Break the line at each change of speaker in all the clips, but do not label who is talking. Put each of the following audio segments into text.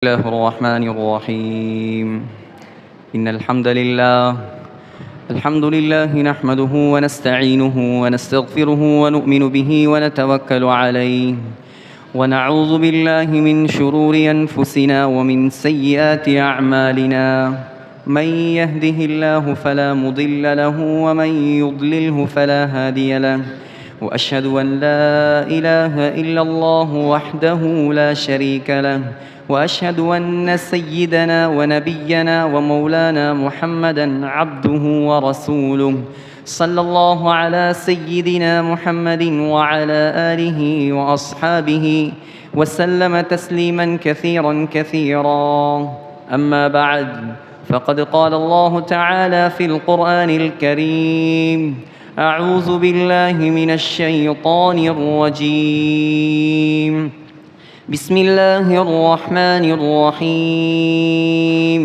بسم الله الرحمن الرحيم إن الحمد لله نحمده ونستعينه ونستغفره ونؤمن به ونتوكل عليه ونعوذ بالله من شرور أنفسنا ومن سيئات أعمالنا من يهده الله فلا مضل له ومن يضلله فلا هادي له وأشهد أن لا إله إلا الله وحده لا شريك له وأشهد أن سيدنا ونبينا ومولانا محمدًا عبده ورسوله صلى الله على سيدنا محمد وعلى آله وأصحابه وسلم تسليمًا كثيرًا أما بعد فقد قال الله تعالى في القرآن الكريم أعوذ بالله من الشيطان الرجيم بسم الله الرحمن الرحيم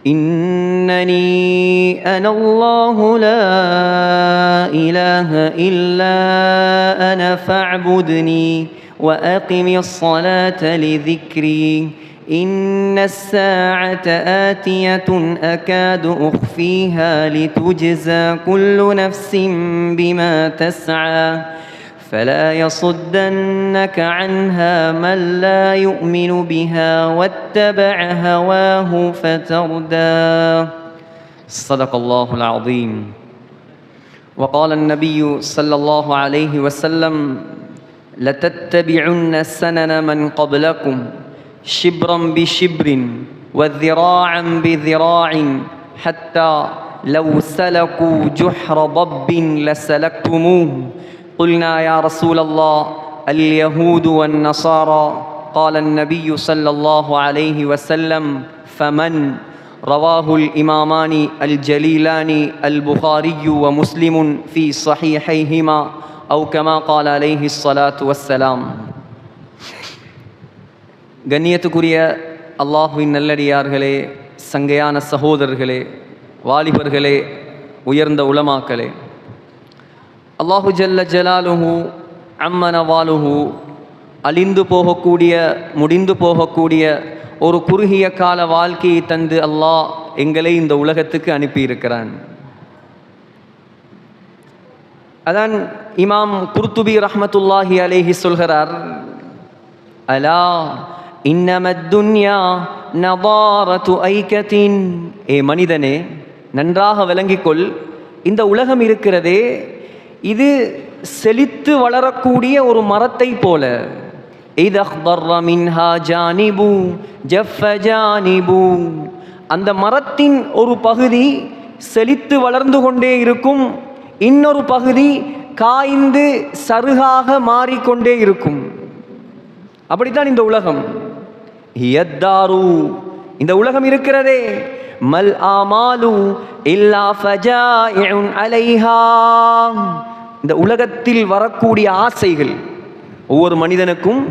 إنني أنا الله لا إله إلا أنا فاعبدني وأقم الصلاة لذكري إن الساعة آتية أكاد أخفيها لتجزى كل نفس بما تسعى فلا يصدنك عنها من لا يؤمن بها واتبع هواه فتردى صدق الله العظيم وقال النبي صلى الله عليه وسلم لتتبعن سنن من قبلكم شبرا بشبر وذراعا بذراع حتى لو سلكوا جحر ضب لسلكتموه قلنا يا رسول الله اليهود والنصارى قال النبي صلى الله عليه وسلم فمن رواه الإمامان الجليلان البخاري ومسلم في صحيحيهما أو كما قال عليه الصلاة والسلام கண்ணியத்துக்குரிய அல்லாஹுவின் நல்லடியார்களே, சங்கையான சகோதரர்களே, வாலிபர்களே, உயர்ந்த உலமாக்களே, அல்லாஹு ஜல்ல ஜலாலுஹு அம்மனவாலுஹு அழிந்து போகக்கூடிய முடிந்து போகக்கூடிய ஒரு குறுகிய கால வாழ்க்கையை தந்து அல்லாஹ் எங்களை இந்த உலகத்துக்கு அனுப்பியிருக்கிறான். அதான் இமாம் குர்துபி ரஹ்மத்துல்லாஹி அலைஹி சொல்கிறார், அலா இன்னமத் துன்யா நதாரத்து ஐகத்தின், ஏ மனிதனே நன்றாக விளங்கிக்கொள், இந்த உலகம் இருக்கிறதே இது செழித்து வளரக்கூடிய ஒரு மரத்தை போல. அந்த மரத்தின் ஒரு பகுதி செழித்து வளர்ந்து கொண்டே இருக்கும், இன்னொரு பகுதி காய்ந்து சருகாக மாறிக்கொண்டே இருக்கும். அப்படித்தான் இந்த உலகம். இந்த உலகம் இருக்கிறதே மல் ஆமாலு இல்லா ஃபஜாஇஉன் அலைஹா, இந்த உலகத்தில் வரக்கூடிய ஆசைகள், ஒவ்வொரு மனிதனுக்கும்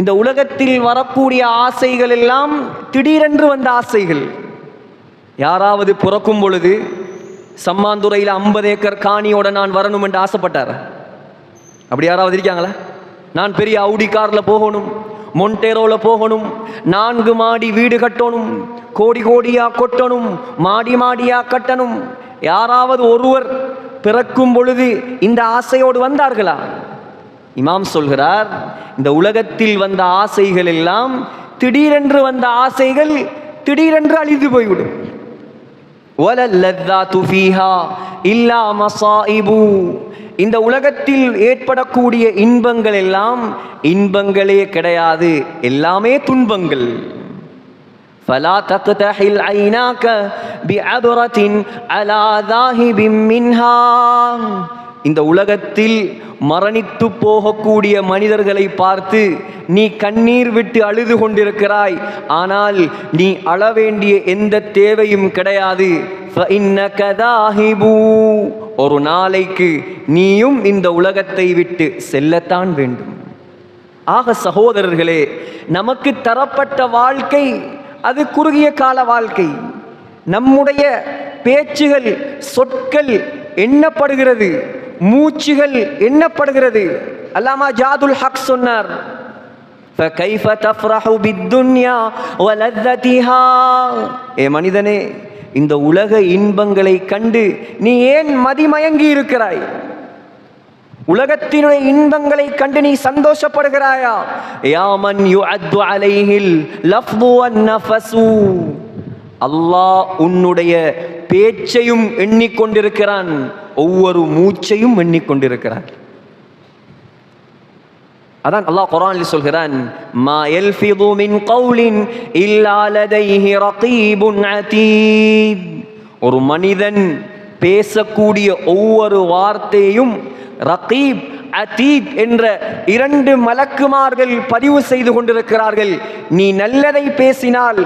இந்த உலகத்தில் வரக்கூடிய ஆசைகள் எல்லாம் திடீரென்று வந்த ஆசைகள். யாராவது பிறக்கும் பொழுது சம்மாந்துறையில் 50 ஏக்கர் காணியோட நான் வரணும் என்று ஆசைப்பட்டார்? அப்படி யாராவது இருக்காங்களா? நான் பெரிய அவுடி காரில் போகணும், மொண்டேரோவில் போகணும், 4 மாடி வீடு கட்டணும், கோடி கோடியா கொட்டணும், மாடி மாடியா கட்டணும். யாராவது ஒருவர் பிறக்கும் பொழுது இந்த ஆசையோடு வந்தார்களா? இமாம் சொல்கிறார், இந்த உலகத்தில் வந்த ஆசைகள் எல்லாம் திடீரென்று வந்த ஆசைகள் திடீரென்று அழிந்து போய்விடும். வலல்லதாத்து ஃபீஹா இல்லா மஸாயிபு, இந்த உலகத்தில் ஏற்படக்கூடிய இன்பங்கள் எல்லாம் இன்பங்களே கிடையாது, எல்லாமே துன்பங்கள். ஃபலா தக்தஹில் ஐனாக பிஅபரத்தின் அலா தாஹிபின் மின்ஹா, இந்த உலகத்தில் மரணித்து போகக்கூடிய மனிதர்களை பார்த்து நீ கண்ணீர் விட்டு அழுது கொண்டிருக்கிறாய், ஆனால் நீ அழ வேண்டிய எந்த தேவையும் கிடையாது. ஒரு நாளைக்கு நீயும் இந்த உலகத்தை விட்டு செல்லத்தான் வேண்டும். ஆக சகோதரர்களே, நமக்கு தரப்பட்ட வாழ்க்கை அது குறுகிய கால வாழ்க்கை. நம்முடைய பேச்சுகள், சொற்கள் எண்ணப்படுகிறது, மூச்சுகள் எண்ணப்படுகிறது. அல்லாமா ஜாதுல் ஹக் சொன்னார், فكيف تفرح بالدنيا ولذتها. ஏ மனிதனே, இந்த உலக இன்பங்களை கண்டு நீ ஏன் மதிமயங்கி இருக்கிறாய்? உலகத்தினுடைய இன்பங்களை கண்டு நீ சந்தோஷப்படுகிறாயா? யா மன் யுஅத்து அலைஹில் லஃது வன் நஃபஸு, அல்லாஹ் உன்னுடைய பேச்சையும் எண்ணிக்கொண்டிருக்கிறான், ஒவ்வொரு மூச்சையும் எண்ணிக்கொண்டிருக்கிறான். அதான் அல்லாஹ் குர்ஆனில் சொல்கிறான், மா யல்ஃபிது மின் கௌலின் இல்லா லதைஹி ரகீபுன் அதீத். ஒரு மனிதன் பேசக்கூடிய ஒவ்வொரு வார்த்தையும் ரகீப் அதீத் என்ற 2 மலக்குமார்கள் பதிவு செய்து கொண்டிருக்கிறார்கள். நீ நல்லதை பேசினால்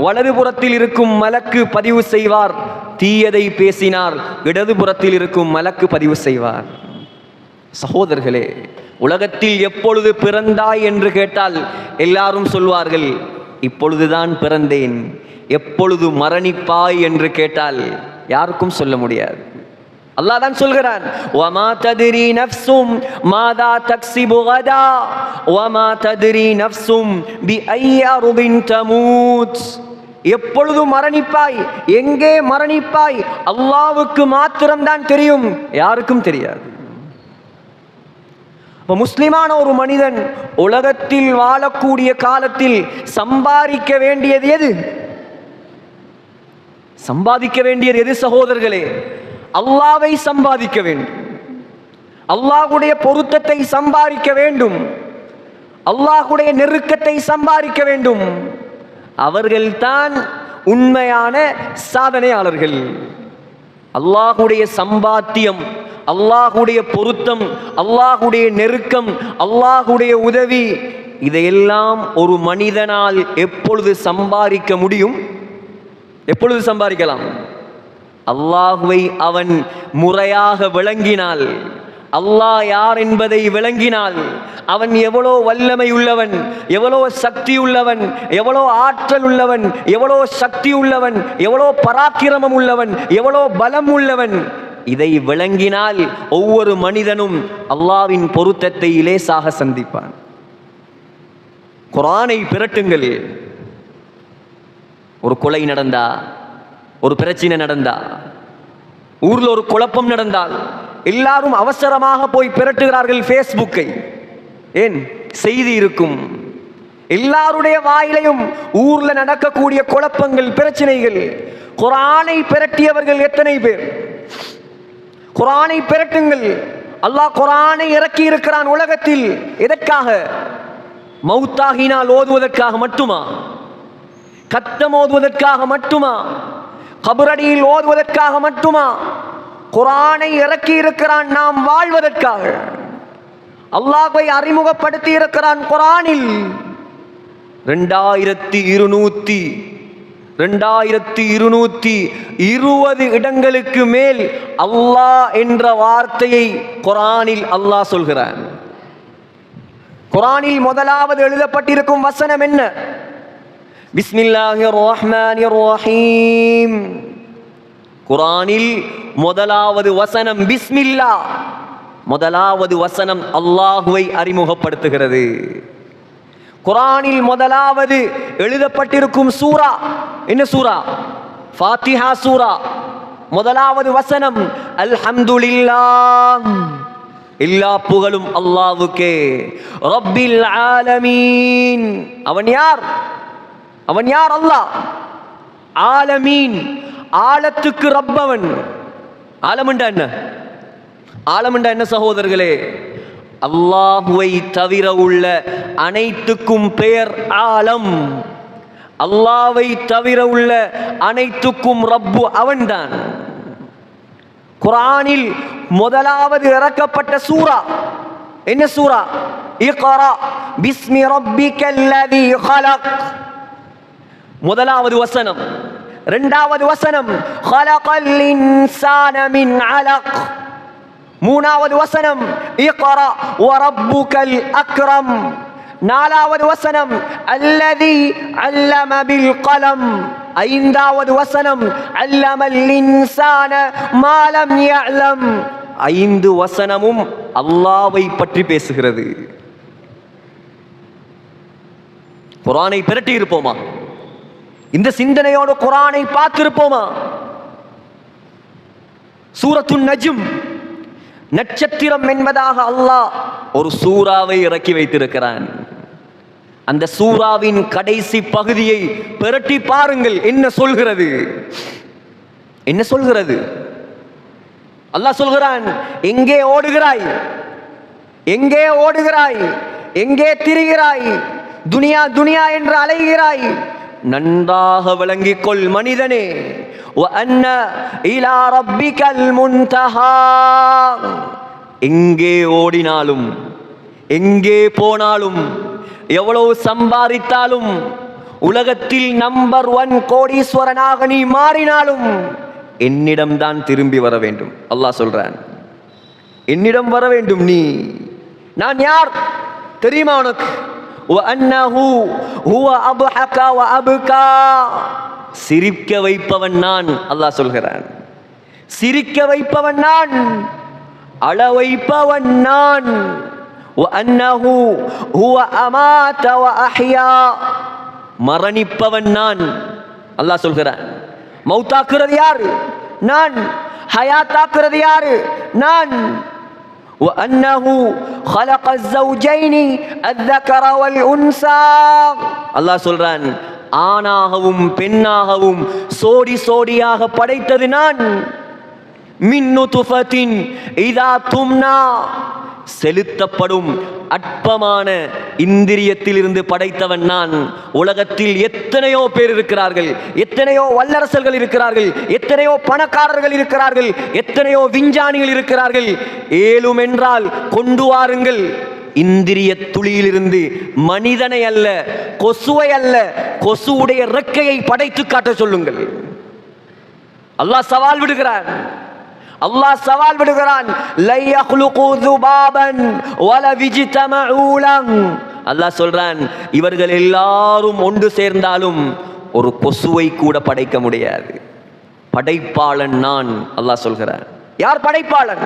வலதுபுறத்தில் இருக்கும் மலக்கு பதிவு செய்வார், தீயதை பேசினார் இடதுபுறத்தில் இருக்கும் மலக்கு பதிவு செய்வார். சகோதரர்களே, உலகத்தில் எப்பொழுது பிறந்தாய் என்று கேட்டால் எல்லாரும் சொல்வார்கள், இப்பொழுதுதான் பிறந்தேன். எப்பொழுது மரணிப்பாய் என்று கேட்டால் யாருக்கும் சொல்ல முடியாது. அல்லாஹ் தான் சொல்கிறான், வமா தத்ரி நஃப்ஸும் மாதா தக்ஸிபு கதா வமா தத்ரி நஃப்ஸும் பிஐ அர்தின் தமூத். எப்பொழுது மரணிப்பாய், எங்கே மரணிப்பாய், அல்லாஹ்வுக்கு மாத்திரம்தான் தெரியும், யாருக்கும் தெரியாது. முஸ்லிமான ஒரு மனிதன் உலகத்தில் வாழக்கூடிய காலத்தில் சம்பாதிக்க வேண்டியது எது? சம்பாதிக்க வேண்டியது எது சகோதரர்களே? அல்லாஹ்வை சம்பாதிக்க வேண்டும், அல்லாஹ்வுடைய பொருத்தத்தை சம்பாதிக்க வேண்டும், அல்லாஹ்வுடைய நெருக்கத்தை சம்பாதிக்க வேண்டும். அவர்கள்தான் உண்மையான சாதனையாளர்கள். அல்லாஹ்வுடைய சம்பாத்தியம், அல்லாஹ்வுடைய பொருத்தம், அல்லாஹ்வுடைய நெருக்கம், அல்லாஹ்வுடைய உதவி, இதையெல்லாம் ஒரு மனிதனால் எப்பொழுது சம்பாதிக்க முடியும்? எப்பொழுது சம்பாதிக்கலாம்? அல்லாஹ்வை அவன் முறையாக விளங்கினால், அல்லாஹ் யார் என்பதை விளங்கினால், அவன் எவ்வளோ வல்லமை உள்ளவன், எவ்வளோ சக்தி உள்ளவன், எவ்வளோ ஆற்றல் உள்ளவன், எவ்வளோ சக்தி உள்ளவன், எவ்வளோ பராக்கிரமம் உள்ளவன், எவ்வளோ பலம் உள்ளவன், இதை விளங்கினால் ஒவ்வொரு மனிதனும் அல்லாஹ்வின் பொருத்தத்தை லேசாக சந்திப்பான். குர்ஆனை பிரட்டுங்கள். ஒரு கொலை நடந்தா, ஒரு பிரச்சனை நடந்தா, ஊர்ல ஒரு குழப்பம் நடந்தால் எல்லாரும் அவசரமாக போய் பிரட்டுகிறார்கள் ஃபேஸ்புக்கை. ஏன்? செய்தி இருக்கும். எல்லாருடைய வாயிலையும் ஊர்ல நடக்கக்கூடிய குழப்பங்கள், பிரச்சனைகள். குர்ஆனை பிரட்டியவர்கள் எத்தனை பேர்? குர்ஆனை பிரட்டுங்கள். அல்லாஹ் குர்ஆனை இறக்கி இருக்கிறான் உலகத்தில். எதற்காக? மௌத்தாகினால் ஓதுவதற்காக மட்டுமா? கத்தம் ஓதுவதற்காக மட்டுமா? கபரடியில் ஓதுவதற்காக மட்டுமா? குர்ஆனை இறக்கி இருக்கிறான் நாம் வாழ்வதற்காக. அல்லாஹ்வை அறிமுகப்படுத்தி இருக்கிறான் குர்ஆனில். 2220 இடங்களுக்கு மேல் அல்லாஹ் என்ற வார்த்தையை குர்ஆனில் அல்லாஹ் சொல்கிறான். குர்ஆனில் முதலாவது எழுதப்பட்டிருக்கும் வசனம் என்ன? பிஸ்மில்லாஹிர் ரஹ்மானிர் ரஹீம். குர்ஆனில் முதலாவது வசனம் பிஸ்மில்லா. முதலாவது வசனம் அல்லாஹ்வை அறிமுகப்படுத்துகிறது. குர்ஆனில் முதலாவது எழுதப்பட்டிருக்கும் சூரா என்ன சூரா? ஃபாத்திஹா சூரா. முதலாவது வசனம் அல்ஹம்துலில்லாஹ், எல்லா புகழும் அல்லாஹ்வுக்கே. ரப்பில் ஆலமீன், அவன் யார்? அவன் யார்? அல்லாஹ். ஆலமீன், ஆலத்துக்கு ரப்பவன். ஆலம்ண்டா என்ன? ஆலம்ண்டா என்ன சகோதரர்களே? அல்லாஹ்வை தவிர உள்ள அனைத்துக்கும் பெயர் ஆலம். அல்லாஹ்வை தவிர உள்ள அனைத்துக்கும் ரப்பு அவன்தான். குர்ஆனில் முதலாவது இறக்கப்பட்ட சூரா என்ன சூரா? இக்ரா பிஸ்மி ரப்பிக்கல்லதீ ஹலக். முதலாவது வசனம். இரண்டாவது வசனம் ஹலகல் இன்சான மின் அலக். மூணாவது வசனம் இக்ரா வரப்புக்கல் அக்ரம். நாலாவது வசனம் அல்லதி அல்லம பில் கலம். ஐந்தாவது வசனம் அல்லமல் இன்சான மா லம் யஅலம். 5 வசனமும் அல்லாஹ்வை பற்றி பேசுகிறது. குர்ஆனை பிரட்டி இருப்போமா? இந்த சிந்தனையோடு குர்ஆனை பார்த்திருப்போமா? சூரத்துன் நஜ்ம், நட்சத்திரம் என்பதாக அல்லாஹ் ஒரு சூறாவை இறக்கி வைத்திருக்கிறான். அந்த சூறாவின் கடைசி பகுதியை பிரட்டி பாருங்கள். என்ன சொல்கிறது? என்ன சொல்கிறது? அல்லாஹ் சொல்கிறான், எங்கே ஓடுகிறாய்? எங்கே ஓடுகிறாய்? எங்கே திரிகிறாய்? துனியா துனியா என்று அலைகிறாய். நன்றாக விளங்கிக் கொள் மனிதனே, وَأَنَّ إِلَى رَبِّكَ الْمُنْتَهَى. எங்கே ஓடினாலும், எங்கே போனாலும், எவ்வளவு சம்பாதித்தாலும், உலகத்தில் நம்பர் 1 கோடீஸ்வரனாக நீ மாறினாலும் என்னிடம்தான் திரும்பி வர வேண்டும். அல்லாஹ் சொல்றான், என்னிடம் வர வேண்டும். நான் யார் தெரியுமா உனக்கு? وَأَنَّهُ هُوَ أَضْحَكَ وَأَبْكَى. சிரிக்க வைப்பவன் நான். அல்லாஹ் சொல்கிறான், சிரிக்க வைப்பவன் நான், அழ வைப்பவன் நான். وَأَنَّهُ هُوَ أَمَاتَ وَأَحْيَا. மரணிப்பவன் நான். அல்லாஹ் சொல்கிறான், மௌத்தாக்குறது யாரு? நான். ஹயாத்தாக்குறது யாரு? நான். وَأَنَّهُ خَلَقَ الزَّوْجَيْنِ الذَّكَرَ وَالْأُنْثَى. அல்லாஹ் சொல்றான், ஆணாகவும் பெண்ணாகவும் சோடி சோடியாக படைத்தது நான். மின் நுத்ஃபத்தின் இதா தும்னா. செலுத்தப்படும் அற்பமான இந்திரியத்திலிருந்து படைத்தவன் நான். உலகத்தில் எத்தனையோ பேர் இருக்கிறார்கள், எத்தனையோ வல்லரசர்கள் இருக்கிறார்கள், எத்தனையோ பணக்காரர்கள் இருக்கிறார்கள், எத்தனையோ விஞ்ஞானிகள் இருக்கிறார்கள். ஏலும் என்றால் கொண்டு வாருங்கள். இந்திரிய துளியிலிருந்து மனிதனை அல்ல, கொசுவை அல்ல, கொசுவுடைய இறக்கையை படைத்து காட்ட சொல்லுங்கள். அல்லாஹ் சவால் விடுகிறான். அல்லாஹ் சவால் விடுகிறான். லை யக்லுகு ذுபாபன் வல விஜ்தமஉ லஹு. அல்லாஹ் சொல்றான், இவர்கள் எல்லாரும் ஒன்று சேர்ந்தாலும் ஒரு கொசுவை கூட படைக்க முடியாது. படைப்பாளன் நான். அல்லாஹ் சொல்கிறான், யார் படைப்பாளன்?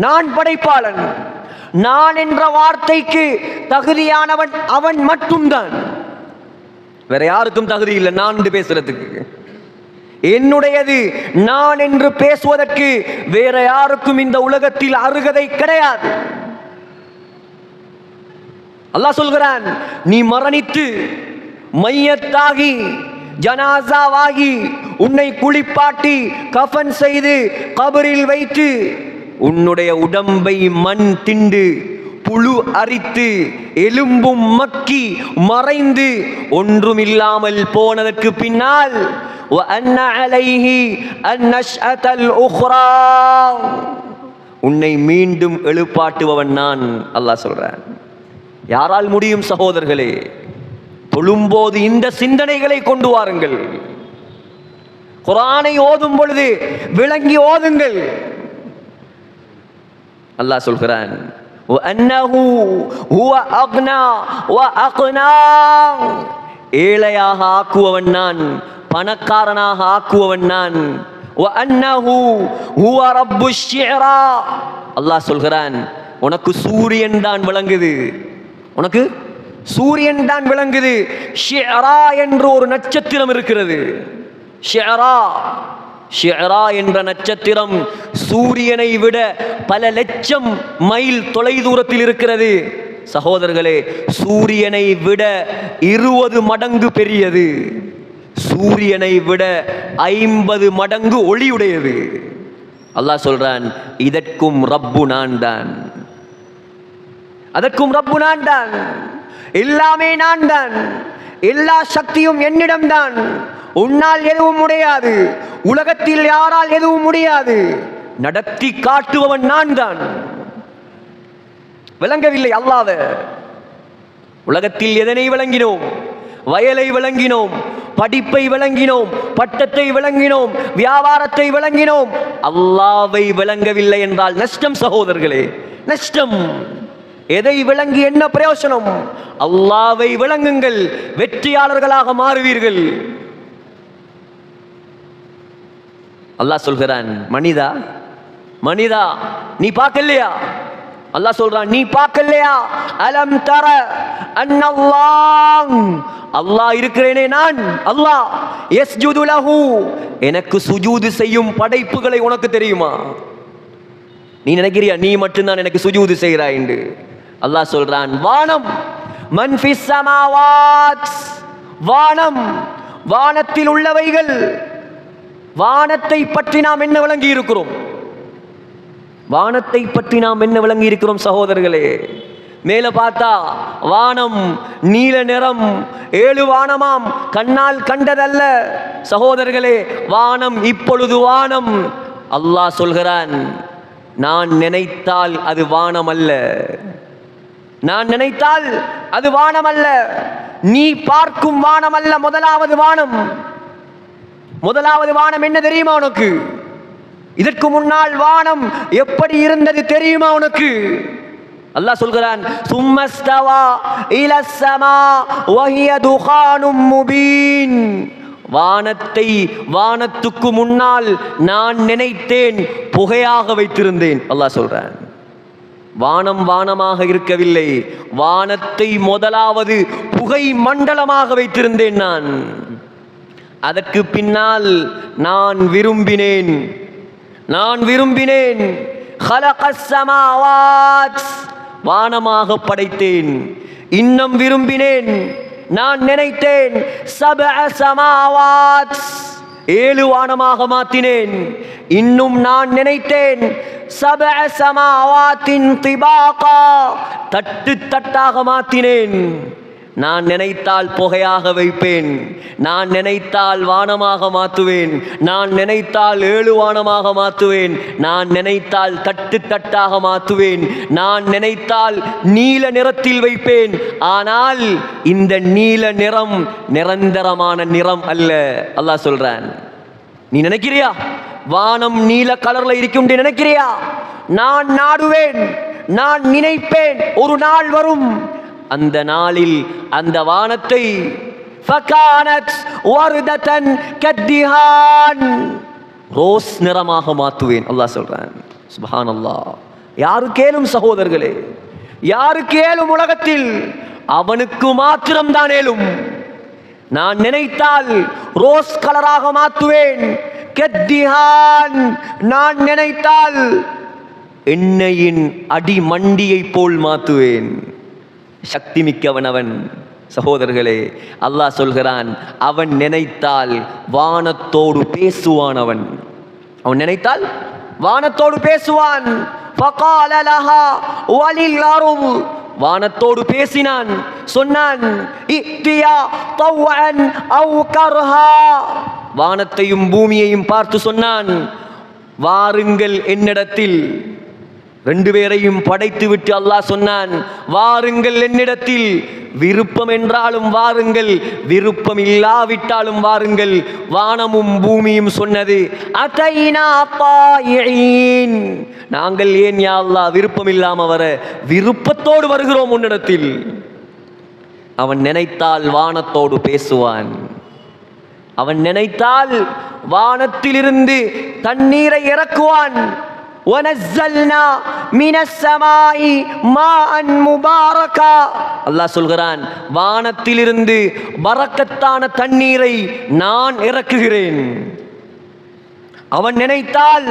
நான் படைப்பாளன். நான் என்ற வார்த்தைக்கு தகுதியானவன் அவன் மட்டும்தான். வேற யாருக்கும் தகுதி இல்லை நான் என்று பேசுறதுக்கு. என்னுடையது நான் என்று பேசுவதற்கு வேற யாருக்கும் இந்த உலகத்தில் அருகதை கிடையாது. அல்லாஹ் சொல்கிறான், நீ மரணித்து மையத்தாகி ஜனாசாவாகி உன்னை குளிப்பாட்டி கஃன் செய்து கபரில் வைத்து உன்னுடைய உடம்பை மண் திண்டு புழு அரித்து எலும்பும் மக்கி மறைந்து ஒன்றுமில்லாமல் போனதற்கு பின்னால் وَأَنَّ عَلَيْهِ النَّشْأَةَ الْأُخْرَى. உன்னை மீண்டும் எழுப்பாட்டுபவன் நான். அல்லாஹ் சொல்றான். யாரால் முடியும் சகோதரர்களே? தொழும்போது இந்த சிந்தனைகளை கொண்டு வாருங்கள். குர்ஆனை ஓதும் பொழுது விளங்கி ஓதுங்கள். அல்லாஹ் சொல்கிறான், وَأَنَّهُ هُوَ أَغْنَى وَأَقْنَى. ஏழையாக ஆக்குவவன் நான், பணக்காரனாக ஆக்குவவன் நான். وَأَنَّهُ هُوَ رَبُّ الشِّعْرَى. அல்லாஹ் சொல்கிறான், உனக்கு சூரியன் தான் விளங்குது, உனக்கு சூரியன் தான் விளங்குது. ஷிஅரா என்று ஒரு நட்சத்திரம் இருக்கிறது. ஷிஅரா, ஷிஅரா என்ற நட்சத்திரம் சூரியனை விட பல லட்சம் மைல் தொலை தூரத்தில் இருக்கிறது. சகோதரர்களே, சூரியனை விட 20 மடங்கு பெரியது, சூரியனை விட 50 மடங்கு ஒளியுடையது. அல்லாஹ் சொல்றான், இதற்கும் ரப்பு நான் தான், அதற்கும் ரப்பு நான் தான், எல்லாமே நான் தான், எல்லா சக்தியும் என்னிடம்தான். உன்னால் எதுவும் முடியாது, உலகத்தில் யாரால் எதுவும் முடியாது. நடத்தி காட்டுபவன் நான் தான். விளங்கவில்லை அல்லாஹ்வை? உலகத்தில் எதனை விளங்கினோம்? வயலை விளங்கினோம், படிப்பை விளங்கினோம், பட்டத்தை விளங்கினோம், வியாபாரத்தை விளங்கினோம். அல்லாஹ்வை விளங்கவில்லை என்றால் நஷ்டம் சகோதரர்களே, நஷ்டம். எதை விளங்கி என்ன பிரயோசனம்? அல்லாஹ்வை விளங்குங்கள், வெற்றியாளர்களாக மாறுவீர்கள். அல்லாஹ் சொல்கிறான், மனிதா மனிதா நீ பார்க்கலையா? அல்லாஹ் சொல்றான், நீ பார்க்கலையா? அலம் தர அன்னல்லாஹ், அல்லாஹ் இருக்கிறேனே நான் அல்லாஹ், யஸ்ஜுது லஹு, எனக்கு சுஜூது செய்யும் படைப்புகளை உனக்கு தெரியுமா? நீ நினைக்கிறியா நீ மட்டும்தான் எனக்கு சுஜூது செய்கிறாய் என்று? அல்லாஹ் சொல்றான், வானம், மன் ஃபிஸ் ஸமாவாத், வானம், வானத்தில் உள்ளவைகள். வானத்தை பற்றி நாம் என்ன விளங்கி இருக்கிறோம்? வானத்தை பற்றி நாம் என்ன விளங்கி இருக்கிறோம் சகோதரர்களே? மேல பார்த்தா வானம் நீல நிறம், 7 வானமாம், கண்ணால் கண்டதல்ல சகோதரர்களே. வானம் இப்பொழுது வானம். அல்லாஹ் சொல்கிறான், நான் நினைத்தால் அது வானம் அல்ல, நான் நினைத்தால் அது வானம் அல்ல. நீ பார்க்கும் வானம் அல்ல முதலாவது வானம். முதலாவது வானம் என்ன தெரியுமா உனக்கு? இதற்கு முன்னால் வானம் எப்படி இருந்தது தெரியுமா உனக்கு? அல்லாஹ் சொல்கிறான், சும்மஸ்தவா இலஸ் ஸமா வஹிய துகானும் முபீன். வானத்தை வானத்துக்கு முன்னால் நான் நினைத்தேன், புகையாக வைத்திருந்தேன். அல்லாஹ் சொல்றான், வானம் வானமாக இருக்கவில்லை, வானத்தை முதலாவது புகை மண்டலமாக வைத்திருந்தேன் நான். அதற்கு பின்னால் நான் விரும்பினேன், நான் விரும்பினேன். ஹலகஸ் ஸமாவாத், வானமாக படைத்தேன். இன்னும் விரும்பினேன், நான் நினைத்தேன். சபஅ ஸமாவாத், 7 வானமாக மாற்றினேன். இன்னும் நான் நினைத்தேன். சபஅ ஸமாவாத்தின் திபாகா, தட்டு தட்டாக மாற்றினேன். நான் நினைத்தால் புகையாக வைப்பேன், நான் நினைத்தால் வானமாக மாற்றுவேன், நான் நினைத்தால் 7 வானமாக மாற்றுவேன், நான் நினைத்தால் தட்டு தட்டாக மாற்றுவேன், நான் நினைத்தால் நீல நிறத்தில் வைப்பேன். ஆனால் இந்த நீல நிறம் நிரந்தரமான நிறம் அல்ல. அல்லாஹ் சொல்றான், நீ நினைக்கிறியா வானம் நீல கலர்ல இருக்கும் நினைக்கிறியா? நான் நாடுவேன், நான் நினைப்பேன், ஒரு நாள் வரும், அந்த நாளில் அந்த வானத்தை ஃபகானத் வர்ததன் கத்திஹான், ரோஸ் நிறமாக மாற்றுவேன். அல்லாஹ் சொல்றான், சுப்ஹானல்லாஹ். யாரு கேளும் சகோதரர்களே, யாரு கேளும் உலகத்தில், அவனுக்கு மாத்திரம் தான் ஏலும். நான் நினைத்தால் ரோஸ் கலராக மாற்றுவேன். கத்திஹான், நான் நினைத்தால் எண்ணெயின் அடி மண்டியை போல் மாற்றுவேன். சக்தி மிக்கவன் அவன் சகோதரர்களே. அல்லாஹ் சொல்கிறான், அவன் நினைத்தால் வானத்தோடு பேசுவான். அவன் அவன் நினைத்தால் வானத்தோடு பேசுவான். ஃபகால லஹா வலில் அர்ض், வானத்தோடு பேசினான், சொன்னான், இத்தியா தவ்அன் அவ் கர்ஹா, வானத்தையும் பூமியையும் பார்த்து சொன்னான், வாருங்கள் என்னிடத்தில். 2 பேரையும் படைத்து விட்டு அல்லாஹ் சொன்னான், வாருங்கள் என்னிடத்தில். விருப்பம் என்றாலும் வாருங்கள், விருப்பம் இல்லாவிட்டாலும் வாருங்கள். வானமும் பூமியும் சொன்னது, அதைனா தாயின், நாங்கள் ஏன் யா அல்லாஹ் விருப்பம் இல்லாம வர, விருப்பத்தோடு வருகிறோம் உன்னிடத்தில். அவன் நினைத்தால் வானத்தோடு பேசுவான். அவன் நினைத்தால் வானத்திலிருந்து தண்ணீரை இறக்குவான். وَنَزَّلْنَا مِنَ السَّمَاءِ مَاءً مُبَارَكًا, அல்லாஹ் சொல்கிறான், வானத்திலிருந்து பரக்கத்தான தண்ணீரை நான் இறக்குகிறேன். அவன் நினைத்தால்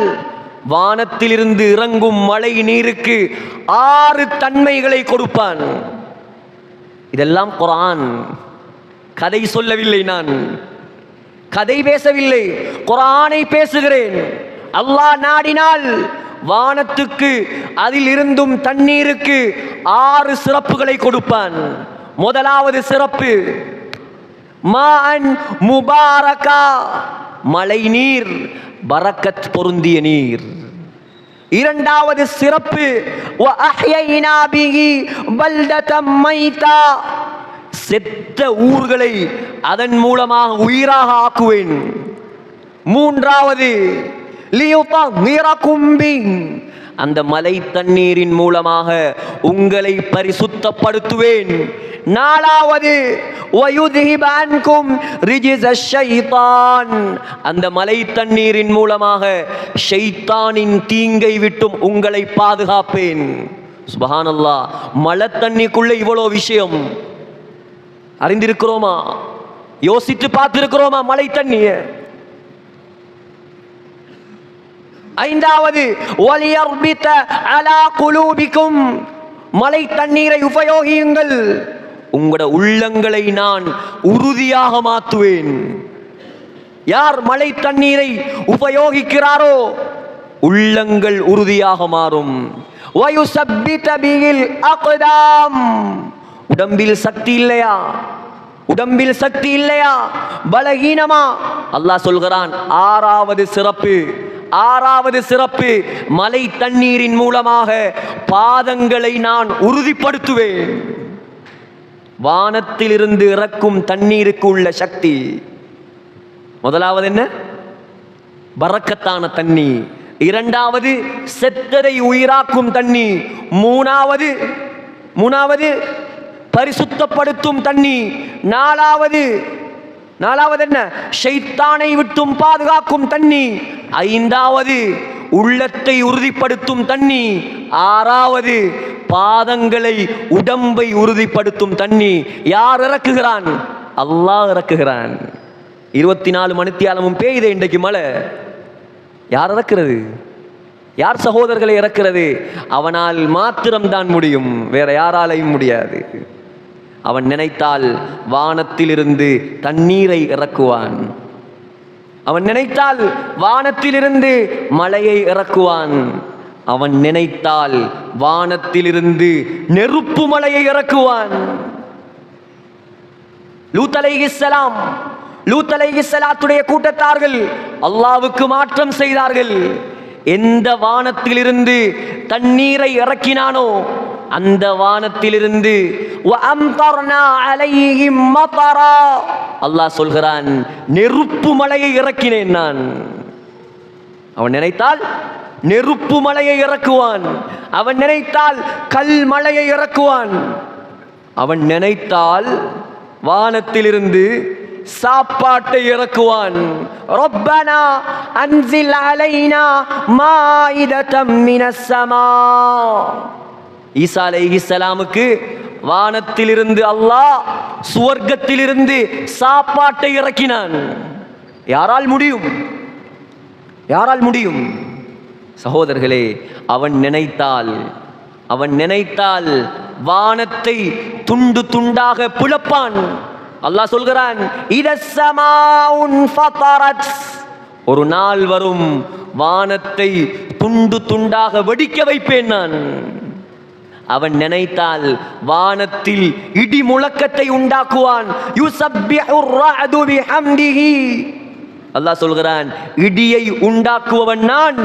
வானத்திலிருந்து இறங்கும் மழை நீருக்கு 6 தன்மைகளை கொடுப்பான். இதெல்லாம் குர்ஆன், கதை சொல்லவில்லை, நான் கதை பேசவில்லை, குர்ஆனை பேசுகிறேன். அல்லாஹ் நாடினால் வானத்துக்கு அதில் இருந்தும் தண்ணீருக்கு 6 சிறப்புகளை கொடுப்பான். முதலாவது சிறப்பு மாஅன் முபாரகா, மழை நீர், பரக்கத் பொருந்திய நீர். இரண்டாவது சிறப்பு வ அஹ்யைனா பிஹி பல்ததம் மைதா, செத்த ஊர்களை அதன் மூலமாக உயிராக ஆக்குவேன். மூன்றாவது லியுதஹிரகும் பிஹி, அந்த மலை தண்ணீரின் மூலமாக உங்களை பரிசுத்தப்படுத்துவேன். நாலாவது வயுத்ஹிப அன்கும் ரிஜ்ஸ ஷைத்தான், அந்த மலை தண்ணீரின் மூலமாக ஷைத்தானின் தீங்கை விட்டும் உங்களை பாதுகாப்பேன். சுப்ஹானல்லாஹ், மழை தண்ணிக்குள்ள இவ்வளோ விஷயம் அறிந்திருக்கிறோமா? யோசித்து பார்த்திருக்கிறோமா மழை தண்ணிய? ஐந்தாவது, வலியர்பித அலா குலூபிக்கும், மழை தண்ணீரை உபயோகியுங்கள், உங்களோட உள்ளங்களை நான் உறுதியாக மாற்றுவேன். யார் மழை தண்ணீரை உபயோகிக்கிறாரோ உள்ளங்கள் உறுதியாக மாறும். வயுசப்பித பில் அக்தாம், உடம்பில் சக்தி இல்லையா, உடம்பில் சக்தி இல்லையா, பலகீனமா, அல்லாஹ் சொல்கிறான் ஆறாவது சிறப்பு மழை தண்ணீரின் மூலமாக பாதங்களை நான் உறுதிப்படுத்துவேன். வானத்திலிருந்து இறக்கும் தண்ணீருக்கு உள்ள சக்தி. முதலாவது என்ன? பரக்கத்தான தண்ணி. இரண்டாவது செத்ததை உயிராக்கும் தண்ணி. மூணாவது பரிசுத்தப்படுத்தும் தண்ணி. நாலாவது என்ன? ஷைத்தானை விட்டும் பாதுகாக்கும் தண்ணி. ஐந்தாவது உள்ளத்தை உறுதிப்படுத்தும் தண்ணி. ஆறாவது பாதங்களை உடம்பை உறுதிப்படுத்தும் தண்ணி. யார் இறக்குகிறான்? அல்லாஹ் இறக்குகிறான். 24 மணித்தியாலமும் பெய்யுது இன்றைக்கு மழை. யார் இறக்கிறது? யார் சகோதரர்களை இறக்கிறது? அவனால் மாத்திரம்தான் முடியும், வேற யாராலையும் முடியாது. அவன் நினைத்தால் வானத்திலிருந்து தண்ணீரை இறக்குவான். அவன் நினைத்தால் வானத்திலிருந்து மழையை இறக்குவான். அவன் நினைத்தால் வானத்திலிருந்து நெருப்பு மலையை இறக்குவான். லூத் அலைஹிஸ்ஸலாத்துடைய கூட்டத்தார்கள் அல்லாஹ்வுக்கு மாற்றம் செய்தார்கள். எந்த வானத்திலிருந்து தண்ணீரை இறக்கினானோ அந்த வானத்திலிருந்து அல்லாஹ் சொல்கிறான், நெருப்பு மலையை இறக்கினேன் நான். அவன் நினைத்தால் நெருப்பு மலையை இறக்குவான். அவன் நினைத்தால் கல் மலையை இறக்குவான். அவன் நினைத்தால் வானத்திலிருந்து சாப்பாட்டை இறக்குவான். ரப்பனா அன்சில் அலைனா மாயிதத்தம் மினஸ் ஸமா. ஈசா அலைஹிஸ்ஸலாமுக்கு வானத்திலிருந்து அல்லாஹ் சுவர்க்கத்திலிருந்து சாப்பாட்டை இறக்கினான். யாரால் முடியும்? சகோதரர்களே, அவன் நினைத்தால் வானத்தை துண்டு துண்டாக பிளப்பான். அல்லாஹ் சொல்கிறான், ஒரு நாள் வரும் வானத்தை துண்டு துண்டாக வெடிக்க வைப்பேன் நான். அவன் நினைத்தால் வானத்தில் இடி முழக்கத்தை உண்டாக்குவான். அல்லாஹ் சொல்கிறான், இடியை உண்டாக்குவவன் நான்.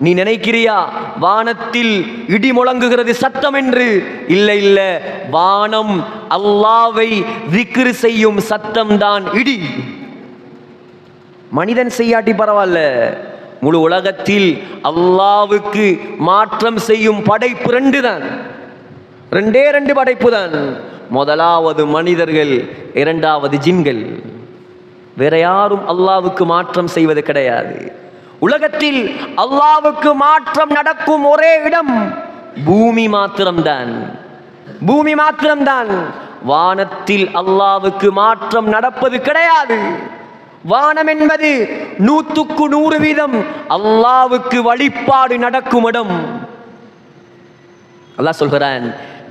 நீ நினைக்கிறியா வானத்தில் இடி முழங்குகிறது சத்தம் என்று? இல்லை, வானம் அல்லாஹ்வை திக்ர் செய்யும் சத்தம் தான் இடி. மனிதன் செய்யாட்டி பரவாயில்ல, முழு உலகத்தில் அல்லாஹ்வுக்கு மாற்றம் செய்யும் படைப்பு ரெண்டு படைப்பு தான். முதலாவது மனிதர்கள், இரண்டாவது ஜின்கள். வேற யாரும் அல்லாஹ்வுக்கு மாற்றம் செய்வது கிடையாது. உலகத்தில் அல்லாஹ்வுக்கு மாற்றம் நடக்கும் ஒரே இடம் பூமி மாத்திரம்தான். வானத்தில் அல்லாஹ்வுக்கு மாற்றம் நடப்பது கிடையாது. வானம் என்பது 100க்கு 100% அல்லாஹ்வுக்கு வழிபாடு நடக்கும் இடம். அல்லாஹ் சொல்கிறான்,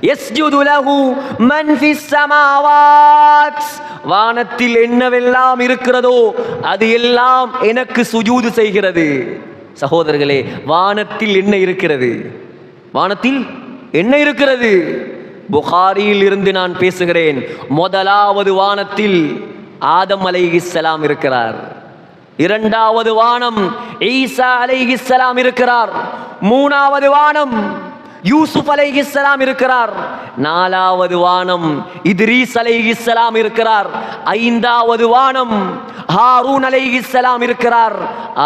யஸ்ஜுது லஹு மன் ஃபிஸ் ஸமாவாத். வானத்தில் என்னவெல்லாம் இருக்கிறதோ அது எல்லாம் எனக்கு சுஜூது செய்கிறது. சகோதரர்களே, வானத்தில் என்ன இருக்கிறது? புகாரியில் இருந்து நான் பேசுகிறேன். முதலாவது வானத்தில் ஆதம் அலைஹிஸ்ஸலாம் இருக்கிறார். இரண்டாவது வானம் ஈசா அலைஹிஸ்ஸலாம் இருக்கிறார். மூணாவது வானம் யூசுப் அலைஹிஸ்ஸலாம் இருக்கிறார். நாலாவது வானம் இத்ரீஸ் அலைஹிஸ்ஸலாம் இருக்கிறார். ஐந்தாவது வானம் ஹாரூன் அலைஹிஸ்ஸலாம் இருக்கிறார்.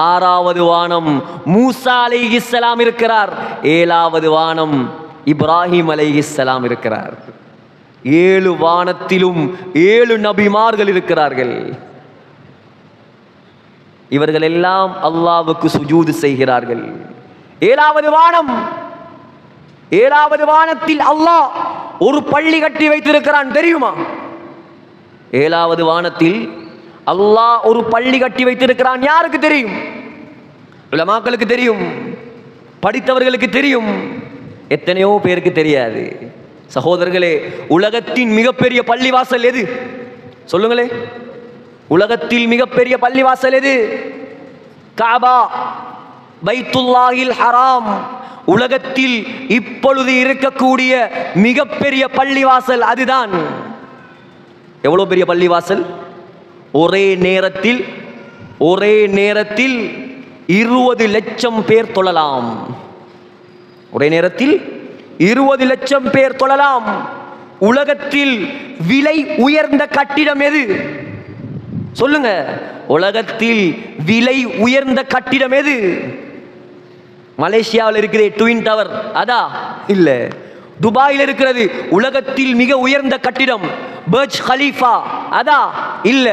ஆறாவது வானம் மூசா அலைஹிஸ்ஸலாம் இருக்கிறார். ஏழாவது வானம் இப்ராஹிம் அலைஹிஸ்ஸலாம் இருக்கிறார். 7 வானத்திலும் 7 நபிமார்கள் இருக்கிறார்கள். இவர்கள் எல்லாம் அல்லாஹ்வுக்கு சுஜூது செய்கிறார்கள். 7வது வானம் 7வது வானத்தில் அல்லாஹ் ஒரு பள்ளி கட்டி வைத்திருக்கிறான் தெரியுமா? 7வது வானத்தில் அல்லாஹ் ஒரு பள்ளி கட்டி வைத்திருக்கிறான். யாருக்கு தெரியும்? உலமாக்களுக்கு தெரியும், படித்தவர்களுக்கு தெரியும், எத்தனையோ பேருக்கு தெரியாது. சகோதரர்களே, உலகத்தின் மிகப்பெரிய பள்ளிவாசல் எது? சொல்லுங்களே, உலகத்தில் மிகப்பெரிய பள்ளிவாசல் எது? காபா, பைத்துல்லாஹில் ஹராம். உலகத்தில் இப்பொழுது இருக்கக்கூடிய மிகப்பெரிய பள்ளிவாசல் அதுதான். எவ்வளவு பெரிய பள்ளிவாசல்? ஒரே நேரத்தில் 20 லட்சம் பேர் தொழலாம். ஒரே நேரத்தில் 20 லட்சம் பேர் தொழலாம். உலகத்தில் விலை உயர்ந்த கட்டிடம் எது? சொல்லுங்க, உலகத்தில் விலை உயர்ந்த கட்டிடம் எது? மலேசியாவில் இருக்கிற ட்வின் டவர் அதா? இல்ல. துபாயில் இருக்கிறது உலகத்தில் மிக உயர்ந்த கட்டிடம் பர்ஜ் கலீஃபா அதா? இல்ல.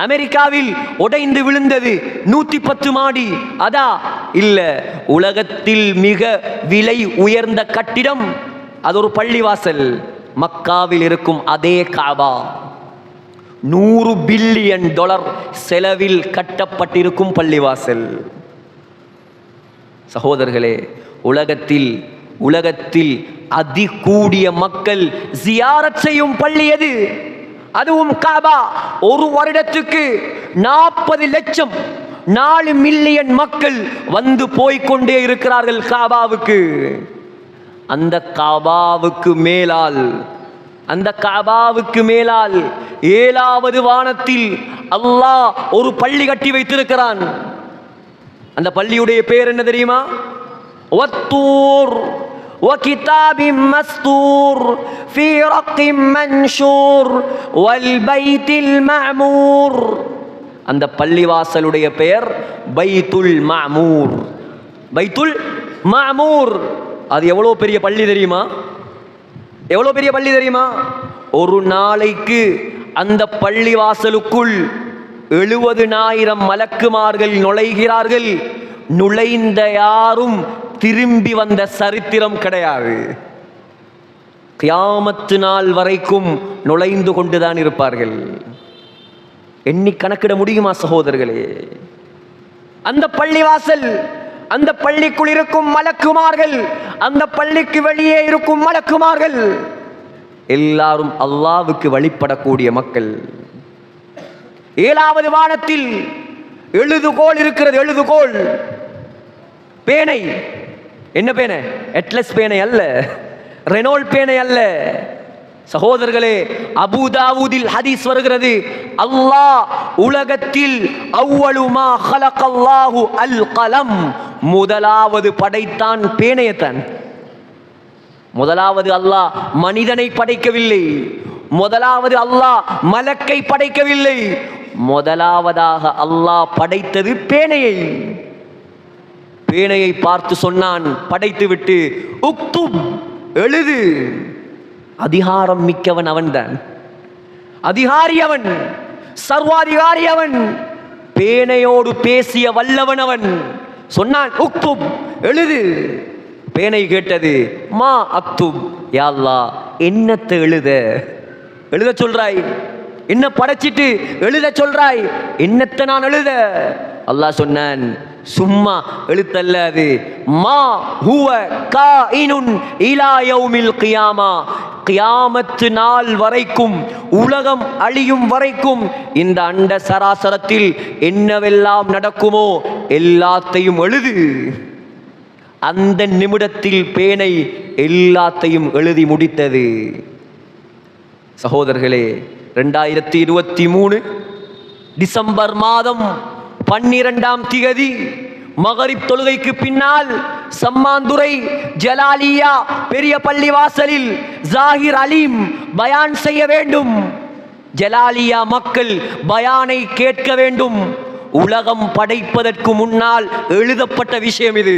அமெரிக்காவில் உடைந்து விழுந்தது 110 மாடி அதா? இல்ல. உலகத்தில் மிக விலை உயர்ந்த கட்டிடம் அது ஒரு பள்ளிவாசல். மக்காவில் இருக்கும் அதே காபா. $100 பில்லியன் செலவில் கட்டப்பட்டிருக்கும் பள்ளிவாசல். சகோதரர்களே, உலகத்தில் அதிகூடிய மக்கள் ஜியாரத் செய்யும் பள்ளி எது? அதுவும் காபா. ஒரு வருடத்துக்கு 40 லட்சம் 4 மில்லியன் மக்கள் வந்து போய்கொண்டே இருக்கிறார்கள் காபாவுக்கு. அந்த காபாவுக்கு மேலால் 7வது வானத்தில் அல்லாஹ் ஒரு பள்ளி கட்டி வைத்திருக்கிறான். அந்த பள்ளியுடைய பேர் என்ன தெரியுமா? வத்தூர் وكتاب مستور في رق منشور والبيت المعمور. அந்த பள்ளிவாசலுடைய பெயர் பைத்துல் மாமூர். பைத்துல் மாமூர். அது எவ்வளவு பெரிய பள்ளி தெரியுமா? எவ்வளவு பெரிய பள்ளி தெரியுமா? ஒரு நாளைக்கு அந்த பள்ளிவாசலுக்குள் 70,000 மலக்குமார்கள் நுழைகிறார்கள். நுழைந்த யாரும் திரும்பி வந்த சரித்திரம் கிடையாது. கியாமத்து நாள் வரைக்கும் நுழைந்து கொண்டுதான் இருப்பார்கள். எண்ணி கணக்கிட முடியுமா சகோதரர்களே? அந்த பள்ளிவாசல், அந்த பள்ளிக்குள் இருக்கும் மலக்குமார்கள், அந்த பள்ளிக்கு வெளியே இருக்கும் மலக்குமார்கள் எல்லாரும் அல்லாஹ்வுக்கு வழிபடக்கூடிய மக்கள். 7வது வானத்தில் எழுதுகோல் இருக்கிறது. எழுதுகோல் பேனை. என்ன பேனை? அட்லஸ் பேனை அல்ல, ரெனோல்ட் பேனை அல்ல. சகோதரர்களே, அபூதாவூதில் ஹதீஸ் வருகிறது, அல்லாஹ் உலகத்தில் அவ்வளு மா ஹலகல்லாஹு அல் கலம், முதலாவது படைத்தான் பேனையத்தான். முதலாவது அல்லாஹ் மனிதனை படைக்கவில்லை. முதலாவது அல்லாஹ் மலக்கை படைக்கவில்லை. முதலாவதாக அல்லாஹ் படைத்தது பேனையை. பேனையை பார்த்து சொன்னான் படைத்துவிட்டு, உக்துப், எழுது. அதிகாரம் மிக்கவன் அவன்தான். அதிகாரி அவன், சர்வாதிகாரி அவன், பேனையோடு பேசிய வல்லவன் அவன். சொன்னான் உக்துப், எழுது. பேனை கேட்டது, மா அக்துப், யா அல்லாஹ், என்னத்தை எழுத சொல்றாய்? என்ன படைச்சிட்டு எழுத சொல்றாய்? என்னத்தை நான் எழுத? அல்லாஹ் சொன்னான், சும்மா எழுத்தல்ல அது, மா ஹுவ காயினுன் இலா யௌமில் கியாமா, கியாமத்து நாள் வரைக்கும், உலகம் அழியும் வரைக்கும் இந்த அண்ட சராசரத்தில் என்னவெல்லாம் நடக்குமோ எல்லாத்தையும் எழுது. அந்த நிமிடத்தில் பேனை எல்லாத்தையும் எழுதி முடித்தது. சகோதரர்களே, 2023 டிசம்பர் மாதம் 12ஆம் திகதி மகரிப் தொழுகைக்கு பின்னால் சம்மாந்துறை ஜலாலியா பெரிய பள்ளிவாசலில் ஜாகிர் அலீம் பயான் செய்ய வேண்டும். ஜலாலியா மக்கள் பயானை கேட்க வேண்டும். உலகம் படைப்பதற்கு முன்னால் எழுதப்பட்ட விஷயம் இது,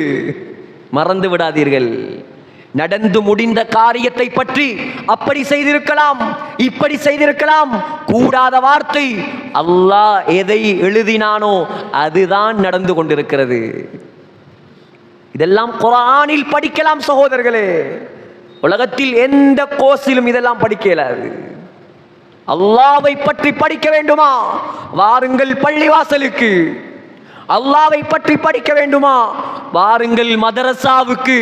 மறந்து விடாதீர்கள். நடந்து முடிந்த காரியத்தை பற்றி அப்படி செய்திருக்கலாம், இப்படி செய்திருக்கலாம், கூடாத வார்த்தை. அல்லாஹ் எதை எழுதினானோ அதுதான் நடந்து கொண்டிருக்கிறது. இதெல்லாம் குர்ஆனில் படிக்கலாம் சகோதரர்களே. உலகத்தில் எந்த கோர்ஸிலும் இதெல்லாம் படிக்க இயலாது. அல்லாஹ்வை பற்றி படிக்க வேண்டுமா? வாருங்கள் பள்ளிவாசலுக்கு. அல்லாஹ்வை பற்றி படிக்க வேண்டுமா? வாருங்கள் மதரசாவுக்கு.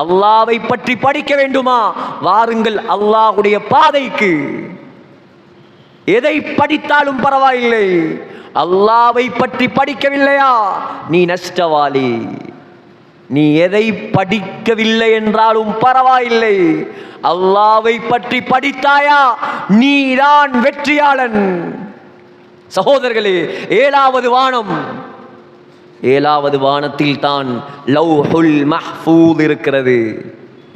அல்லாஹ்வை பற்றி படிக்க வேண்டுமா? வாருங்கள் அல்லாஹ்வுடைய பாதைக்கு. எதை படித்தாலும் பரவாயில்லை, அல்லாஹ்வை பற்றி படிக்கவில்லையா நீ நஷ்டவாளி. நீ எதை படிக்கவில்லை என்றாலும் பரவாயில்லை, அல்லாஹ்வை பற்றி படித்தாயா நீதான் வெற்றியாளன். சகோதரர்களே, 7வது வானம், 7வது வானத்தில் தான் லவ்ஹுல் மஹ்ஃபூத் இருக்கிறது.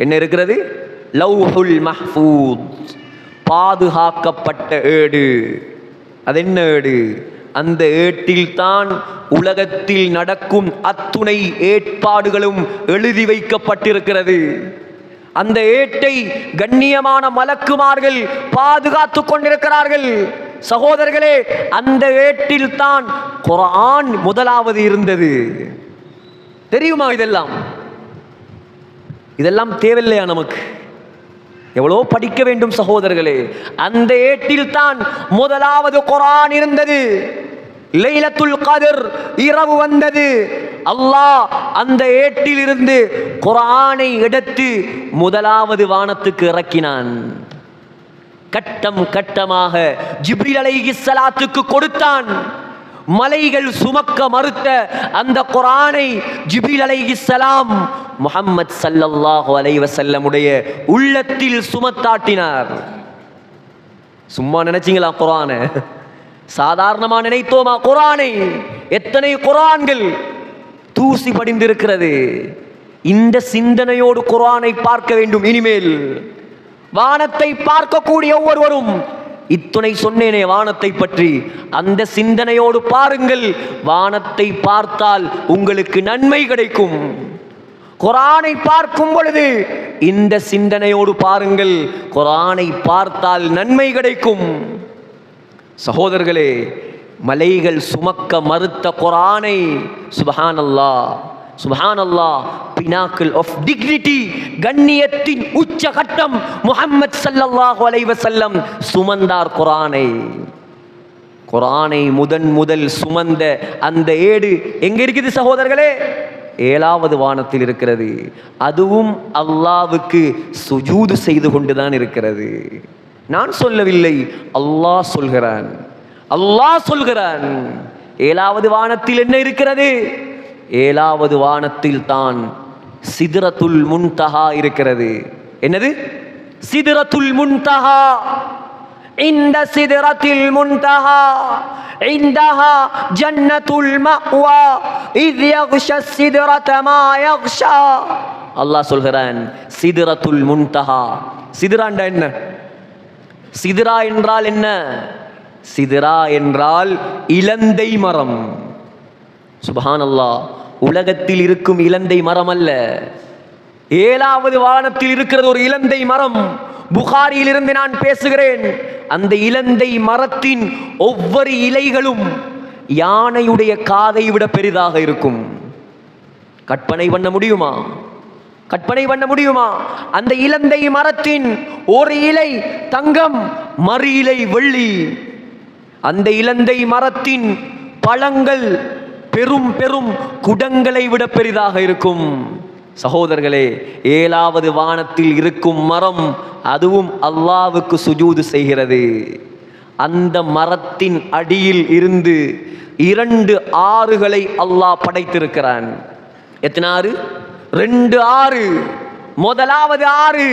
என்ன இருக்கிறது? லவ்ஹுல் மஹ்ஃபூத், பாதுகாக்கப்பட்ட ஏடு. அது என்ன ஏடு? அந்த ஏட்டில் தான் உலகத்தில் நடக்கும் அத்துணை ஏற்பாடுகளும் எழுதி வைக்கப்பட்டிருக்கிறது. அந்த ஏட்டை கண்ணியமான மலக்குமார்கள் பாதுகாத்துக் கொண்டிருக்கிறார்கள். சகோதரர்களே, அந்த ஏட்டில் தான் குர்ஆன் முதலாவது இருந்தது. தெரியுமா? இதெல்லாம் தேவையில்லையா நமக்கு? எவ்வளோ படிக்க வேண்டும் சகோதரர்களே. அந்த ஏட்டில் தான் முதலாவது குர்ஆன் இருந்தது. லைலத்துல் கத்ர் இரவு வந்தது. அல்லாஹ் அந்த ஏட்டில் இருந்து குர்ஆனை எடுத்து முதலாவது வானத்துக்கு இறக்கினான். கட்டம் கட்டமாக ஜிப்ரீல் அலைஹிஸ்ஸலாத்துக்கு கொடுத்தான். மலைகள் சுமக்க மறுத்த அந்த குர்ஆனை ஜிப்ரீல் அலைஹிஸ்ஸலாம் முஹம்மத் ஸல்லல்லாஹு அலைஹி வஸல்லம் உடைய உள்ளத்தில் சுமத்தாட்டினார். சும்மா நினைச்சீங்களா குர்ஆனை? சாதாரணமா நினைத்தோமா குர்ஆனை? எத்தனை குர்ஆன்கள் தூசி படிந்திருக்கிறது. இந்த சிந்தனையோடு குர்ஆனை பார்க்க வேண்டும். இனிமேல் வானத்தை பார்க்கக்கூடிய ஒவ்வொருவரும், இத்துணை சொன்னேனே வானத்தை பற்றி, அந்த சிந்தனையோடு பாருங்கள். வானத்தை பார்த்தால் உங்களுக்கு நன்மை கிடைக்கும். குர்ஆனை பார்க்கும் பொழுது இந்த சிந்தனையோடு பாருங்கள். குர்ஆனை பார்த்தால் நன்மை கிடைக்கும். சகோதரர்களே, மலைகள் சுமக்க மறுத்த குர்ஆனை சுப்ஹானல்லாஹ் சுப்ஹானல்லாஹ், பினாக்கிள் ஆஃப் டிக்னிட்டி, கண்ணியத்தின் உச்சகட்டம் முஹம்மத் ஸல்லல்லாஹு அலைஹி வஸல்லம் சுமந்தார் குர்ஆனை. குர்ஆனை முதல் சுமந்த அந்த ஏடு எங்க இருக்குது சகோதரர்களே? 7வது வானத்தில் இருக்கிறது. அதுவும் அல்லாஹ்வுக்கு சுஜூது செய்து கொண்டுதான் இருக்கிறது. நான் சொல்லவில்லை, அல்லாஹ் சொல்கிறான். அல்லாஹ் சொல்கிறான். 7வது வானத்தில் என்ன இருக்கிறது? 7வது வானத்தில் தான் சித்ரத்துல் முன்தஹா இருக்கிறது. என்னது? சித்ரத்துல் முன்தஹா. இந்த சித்ரத்துல் முன்தஹா இந்தஹா ஜன்னத்துல் மஅவா இத் யக்ஷா சித்ரத மா யக்ஷா. அல்லாஹ் சொல்கிறான், சித்ரத்துல் முன்தஹா. சித்ராண்டா என்ன? சித்ரா என்றால் என்ன? சித்ரா என்றால் இலந்தை மரம். சுப்ஹானல்லாஹ், உலகத்தில் இருக்கும் இலந்தை மரம் அல்ல, 7வது வானத்தில் இருக்கிறது ஒரு இலந்தை மரம். புகாரியில் இருந்து நான் பேசுகிறேன். அந்த இலந்தை மரத்தின் ஒவ்வொரு இலைகளும் யானையுடைய காதை விட பெரிதாக இருக்கும். கற்பனை பண்ண முடியுமா? கற்பனை பண்ண முடியுமா? அந்த இலந்தை மரத்தின் ஒரு இலை தங்கம், மறு இலை வெள்ளி. அந்த இலந்தை மரத்தின் பழங்கள் பெரும் பெரும் குடங்களை விட பெரிதாக இருக்கும். சகோதரர்களே, 7வது வானத்தில் இருக்கும் மரம், அதுவும் அல்லாஹ்வுக்கு சுஜூது செய்கிறது. அந்த மரத்தின் அடியில் இருந்து 2 ஆறுகளை அல்லாஹ் படைத்திருக்கிறான். எத்தனை ஆறு? 2 ஆறு. முதலாவது ஆறு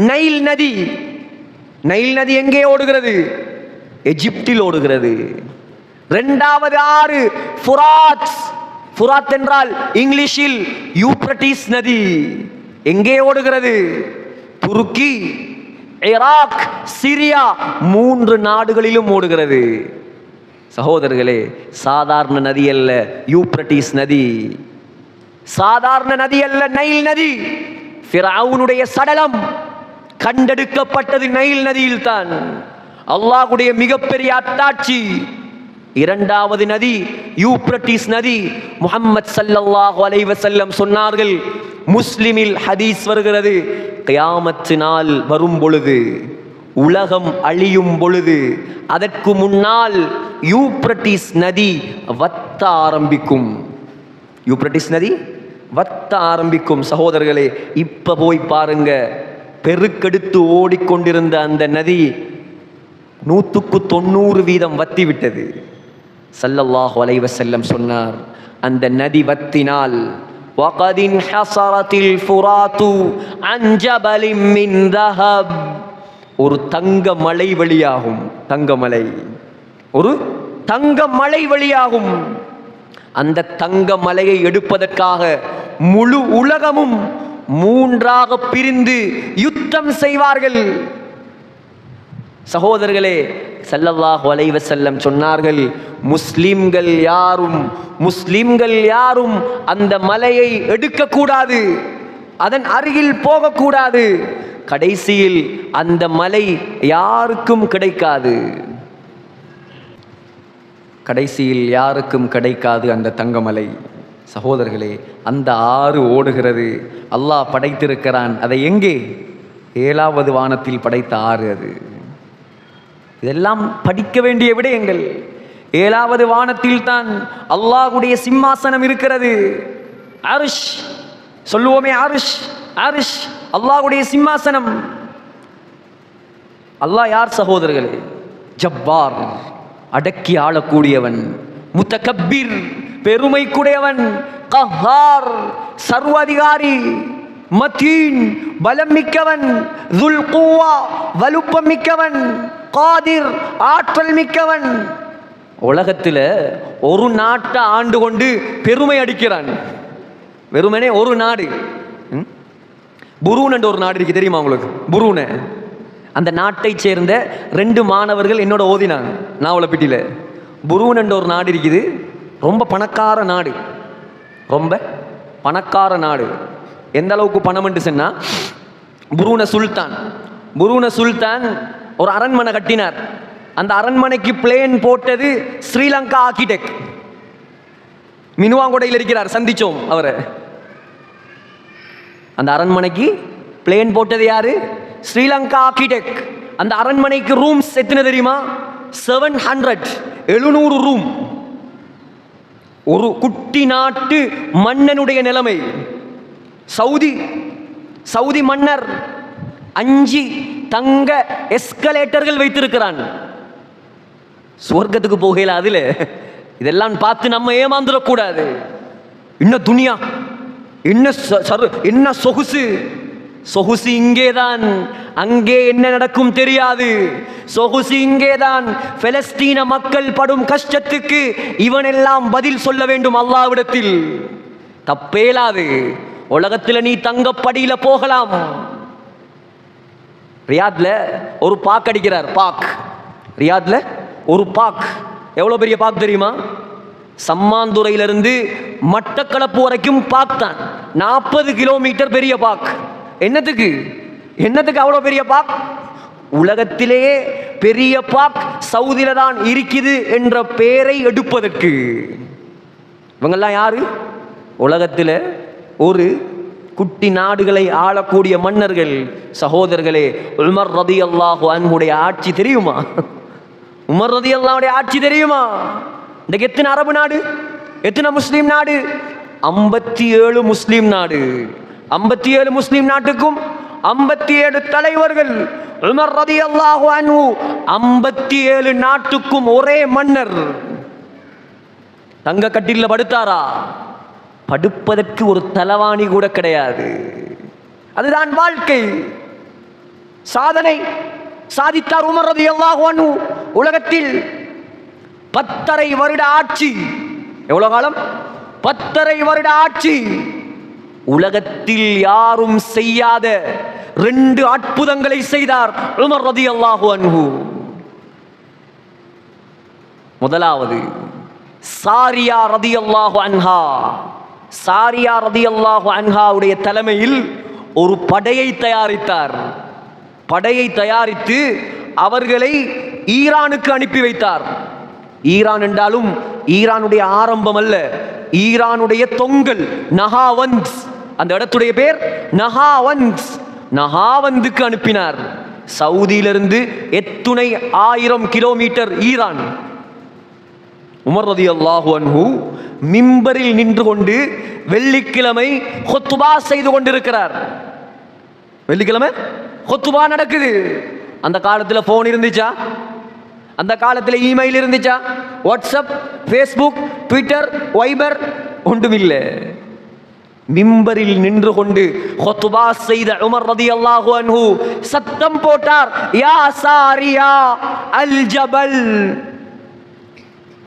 நைல் நதி. நைல் நதி எங்கே ஓடுகிறது? எகிப்தில் ஓடுகிறது. 2வது ஆறு ஃபுராத். ஃபுராத் என்றால் இங்கிலீஷில் யூப்ரட்டிஸ் நதி. எங்கே ஓடுகிறது? துருக்கி, ஈராக், சிரியா 3 நாடுகளிலும் ஓடுகிறது. சகோதரர்களே, சாதாரண நதி அல்ல யூப்ரட்டிஸ் நதி. சாதாரண நதி அல்ல நைல் நதி. ஃபிரௌனுடைய சடலம் கண்டெடுக்கப்பட்டது நைல் நதியில் தான். அல்லாஹ்வுடைய மிகப்பெரிய அத்தாட்சி. இரண்டாவது நதி யூப்ரட்டிஸ் நதி. முஹம்மத் ஸல்லல்லாஹு அலைஹி வஸல்லம் சொன்னார்கள், முஸ்லிமில் ஹதீஸ் வருகிறது, கியாமத் நாள் வரும் பொழுது, உலகம் அழியும் பொழுது, அதற்கு முன்னால் யூப்ரட்டிஸ் நதி வத்த ஆரம்பிக்கும். யூப்ரட்டிஸ் நதி வத்த ஆரம்பிக்கும். சகோதரர்களே, இப்ப போய் பாருங்க, பெருக்கெடுத்து ஓடிக்கொண்டிருந்த அந்த நதி 190% வத்தி விட்டது. ஸல்லல்லாஹு அலைஹி வஸல்லம் சொன்னார், அந்த நதி வத்தினால் وَقَدْ انْحَصَرَتِ الْفُرَاتُ عَنْ جَبَلٍ مِّنْ ذَهَبٍ, ஒரு தங்க மலை வெளியாகும். தங்கமலை, ஒரு தங்க மலை வெளியாகும். அந்த தங்க மலையை எடுப்பதற்காக முழு உலகமும் 3ஆக பிரிந்து யுத்தம் செய்வார்கள். சகோதரர்களே, ஸல்லல்லாஹு அலைஹி வஸல்லம் சொன்னார்கள், முஸ்லிம்கள் யாரும் அந்த மலையை எடுக்க கூடாது, அதன் அருகில் போகக்கூடாது. கடைசியில் அந்த மலை யாருக்கும் கிடைக்காது. கடைசியில் யாருக்கும் கிடைக்காது அந்த தங்கமலை. சகோதரர்களே, அந்த ஆறு ஓடுகிறது. அல்லாஹ் படைத்திருக்கிறான். அதை எங்கே? 7வது வானத்தில் படைத்த ஆறு அது. இதெல்லாம் படிக்க வேண்டிய விடயங்கள். 7வது வானத்தில் தான் அல்லாஹ்வுடைய சிம்மாசனம் இருக்கிறது. அர்ஷ் சொல்லுவோமே, அர்ஷ் அர்ஷ் அல்லாஹ்வுடைய சிம்மாசனம். அல்லாஹ் யார் சகோதரர்களே? ஜப்பார், அடக்கி ஆளக்கூடியவன். முத்தகப்பீர், பெருமைக்குடையவன். கஹார், சர்வாதிகாரி. மதீன், பலம் மிக்கவன். துல் குவா, வலுப்பம் மிக்கவன். காதிர், ஆற்றல் மிக்கவன். உலகத்தில் ஒரு நாட்டை ஆண்டு கொண்டு பெருமை அடிக்கிறான். வெறுமனே ஒரு நாடு. புரூன் என்ற ஒரு நாடு இருக்கு, தெரியுமா உங்களுக்கு? புரூன். அந்த நாட்டை சேர்ந்த 2 மாணவர்கள் என்னோட ஓதினாங்க நாவலப்பிட்டியில். புரூன் என்ற ஒரு நாடு இருக்குது, ரொம்ப பணக்கார நாடு. ரொம்ப பணக்கார நாடு. எந்த அளவுக்கு பணம் என்று சொன்னா, புரூன சுல்தான் ஒரு அரண்மனை கட்டினார். அந்த அரண்மனைக்கு பிளேன் போட்டது ஸ்ரீலங்கா ஆர்கிடெக்ட். மினுவாங்கொடையில் இருக்கிறார், சந்திச்சோம் அவரை. அந்த அரண்மனைக்கு பிளேன் போட்டது யாரு? ஸ்ரீலங்கா ஆர்கிடெக்ட். அந்த அரண்மனைக்கு ரூம்ஸ் எத்தனை தெரியுமா? 700 ரூம். ஒரு குட்டி நாட்டு மன்னனுடைய நிலைமை. சவுதி மன்னர் 5 தங்க எஸ்கலேட்டர்கள் வைத்திருக்கிறான். சொர்க்கத்துக்கு போகல. அதுல இதெல்லாம் பார்த்து நம்ம ஏமாந்துடக்கூடாது. என்ன துனியா, என்ன சொகுசு இங்கேதான், அங்கே என்ன நடக்கும் தெரியாது. சொகுசு இங்கேதான். பெலஸ்தீன மக்கள் படும் கஷ்டத்துக்கு இவனெல்லாம் பதில் சொல்ல வேண்டும் அல்லாஹ்விடத்தில். தப்பேலாது. உலகத்தில் நீ தங்கப்படியில போகலாம். ரியாத்ல ஒரு பாக் அடிக்கிறார். ரியாத்ல ஒரு பாக். எவ்வளவு பெரிய பாக் தெரியுமா? சம்மாந்துறையிலிருந்து மட்டக்களப்பு வரைக்கும் பாக் தான். 40 கிலோமீட்டர் பெரிய பாக். என்னத்துக்கு அவ்வளவு பெரிய பாக்? உலகத்திலேயே பெரிய பாக் சவுதியில தான் இருக்குது என்ற பெயரை எடுப்பதற்கு. இவங்கெல்லாம் யாரு? உலகத்தில் ஒரு குட்டி நாடுகளை ஆளக்கூடிய மன்னர்கள். சகோதரர்களே, உமர் ரலியல்லாஹு அன்ஹுடைய ஆட்சி தெரியுமா? உமர் ரலியல்லாஹுடைய ஆட்சி தெரியுமா? இன்றைக்கு எத்தனை அரபு நாடு, எத்தனை முஸ்லீம் நாடு? 57 முஸ்லீம் நாடு. 57 முஸ்லீம் நாட்டுக்கும் 57 தலைவர்கள். உமர் ரலியல்லாஹு அன்ஹு 57 நாட்டுக்கும் ஒரே மன்னர். தங்க கட்டில படுத்தாரா? படுப்பதற்கு ஒரு தலவாணி கூட கிடையாது. அதுதான் வாழ்க்கை. சாதனை சாதித்தார் உமர் ரலியல்லாஹு அன்ஹு. உலகத்தில் 10.5 வருட ஆட்சி. எவ்வளவு காலம்? 10.5 வருட ஆட்சி. உலகத்தில் யாரும் செய்யாத 2 அற்புதங்களை செய்தார் உமர் ரலியல்லாஹு அன்ஹு. முதலாவது, சாரியா ரலியல்லாஹு அன்ஹா. சாரியா ரலியல்லாஹு அன்ஹாவுடைய தலைமையில் ஒரு படையை தயாரித்தார். படையை தயாரித்து அவர்களை ஈரானுக்கு அனுப்பி வைத்தார். ஈரான் என்றாலும் ஈரானுடைய ஆரம்பம் அல்ல, ஈரானுடைய தொங்கல் நஹாவந்த். அந்த இடத்துடைய பேர் நஹாவந்த். நஹாவந்துக்கு அனுப்பினார். சவுதியிலிருந்து எத்துணை 1000 கிலோமீட்டர் ஈரான். உமர் ரலியல்லாஹு அன்ஹு மிம்பரில் நின்று கொண்டு வெள்ளிக்கிழமை ஹுத்பா செய்து கொண்டிருக்கிறார். வெள்ளிக்கிழமை ஹுத்பா நடக்குது. அந்த காலத்தில் போன் இருந்துச்சா? அந்த காலத்தில் இமெயில் இருந்துச்சா? வாட்ஸ்அப், ஃபேஸ்புக், ட்விட்டர், வைபர் ஒன்றுமில்லை. மிம்பரில் நின்று கொண்டு ஹுத்பா செய்த உமர் ரலியல்லாஹு அன்ஹு சத்தம் போட்டார், யா சாரியா அல் ஜபல்.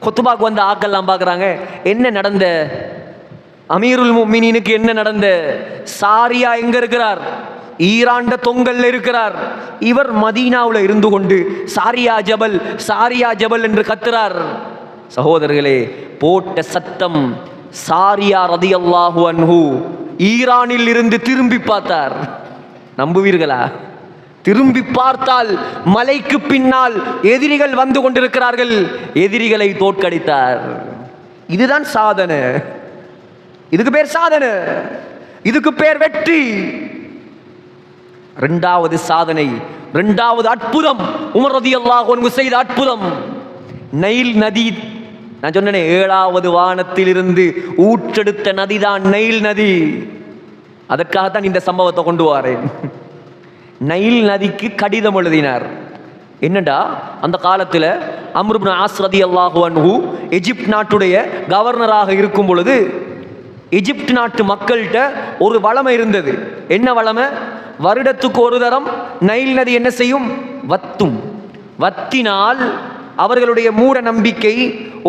குத்துபாக்கு வந்த ஆக்கெல்லாம் பார்க்குறாங்க, என்ன நடந்த? அமீருல் முஃமினீனுக்கு என்ன நடந்த? சாரியா எங்க இருக்கிறார்? ஈரான்ட தொங்கல்ல இருக்கிறார். இவர் மதீனாவில் இருந்து கொண்டு சாரியா ஜபல், சாரியா ஜபல் என்று கத்துறார். சகோதரர்களே, போட்ட சத்தம் சாரியா ரலியல்லாஹு அன்ஹு ஈரானில் இருந்து திரும்பி பார்த்தார். நம்புவீர்களா? திரும்பி பார்த்தால் மலைக்கு பின்னால் எதிரிகள் வந்து கொண்டிருக்கிறார்கள். எதிரிகளை தோற்கடித்தார். இதுதான் சாதனை. இதுக்கு பேர் சாதனை, இதுக்கு பேர் வெற்றி. இரண்டாவது சாதனை, இரண்டாவது அற்புதம், உமர் ரலியல்லாஹு அன்ஹு செய்த அற்புதம். நைல் நதி. நான் சொன்னேனே, 7வது வானத்தில் இருந்து ஊற்றெடுத்த நதிதான் நைல் நதி. அதற்காகத்தான் இந்த சம்பவத்தை கொண்டு வரேன். நைல் நதிக்கு கடிதம் எழுதினார். என்னடா, அந்த காலத்தில் அம்ர் இப்னு ஆஸ் ரலியல்லாஹு அன்ஹு எகிப்து நாட்டுடைய கவர்னராக இருக்கும் பொழுது எகிப்து நாட்டு மக்கள்கிட்ட ஒரு வளமை இருந்தது. என்ன வளமை? வருடத்துக்கு ஒரு தரம் நைல் நதி என்ன செய்யும்? வத்தும். வத்தினால் அவர்களுடைய மூட நம்பிக்கை,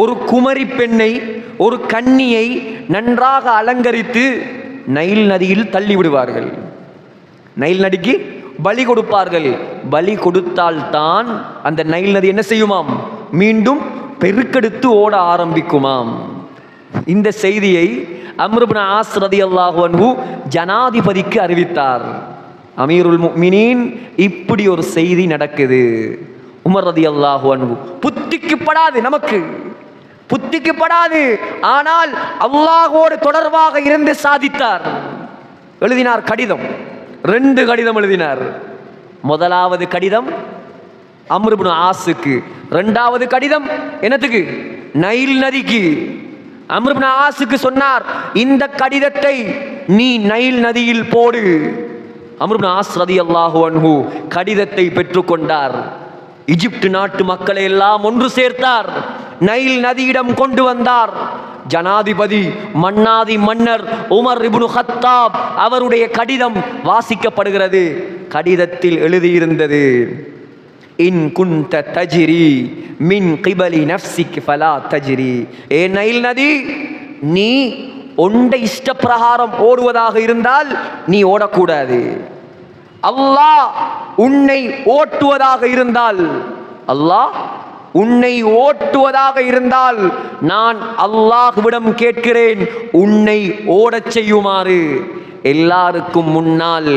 ஒரு குமரி பெண்ணை, ஒரு கன்னியை நன்றாக அலங்கரித்து நைல் நதியில் தள்ளி விடுவார்கள். நைல் நதிக்கு பலி கொடுப்பார்கள். பலி கொடுத்தால் தான் அந்த நைல் நதி என்ன செய்யுமாம்? மீண்டும் பெருக்கெடுத்து ஓட ஆரம்பிக்குமாம். இந்த செய்தியை அம்ர் இப்னு ஆஸ் ரலியல்லாஹு அன்ஹு ஜனாதிபதிக்கு அறிவித்தார். அமீருல் முஃமினீன், இப்படி ஒரு செய்தி நடக்குது. உமர் ரலியல்லாஹு அன்ஹு புத்திக்கு படாது, நமக்கு புத்திக்கு படாது. ஆனால் அல்லாஹ்வோடு தொடர்பாக இருந்து சாதித்தார். எழுதினார் கடிதம். 2 கடிதம் எழுதினார். முதலாவது கடிதம் அம்ர் இப்னு ஆஸுக்கு, 2வது கடிதம் என்னத்துக்கு? நைல் நதிக்கு. அம்ர் இப்னு ஆஸுக்கு சொன்னார், இந்த கடிதத்தை நீ நைல் நதியில் போடு. அம்ர் இப்னு ஆஸ் ரலியல்லாஹு அன்ஹு கடிதத்தை பெற்றுக்கொண்டார். எகிப்து நாட்டு மக்களை எல்லாம் ஒன்று சேர்த்தார். நைல் நதியிடம் கொண்டு வந்தார். ஜனாதிபதி, மன்னாதி மன்னர் உமர் இப்னு கத்தாப் அவருடைய கடிதம் வாசிக்கப்படுகிறது. கடிதத்தில் எழுதியிருந்தது, இன் குன்த தஜ்ரி மின் கிபலி நஃப்ஸிக் ஃபலா தஜ்ரி. ஏ நைல் நதி, நீ ஒன்றை இஷ்ட பிரகாரம் ஓடுவதாக இருந்தால் நீ ஓடக்கூடாது. அல்லாஹ் உன்னை ஓட்டுவதாக இருந்தால், அல்லாஹ் உன்னை ஓட்டுவதாக இருந்தால் நான் அல்லாஹ்விடம் கேட்கிறேன், உன்னை ஓடச் செய்யுமாறு. எல்லாருக்கும் முன்னால்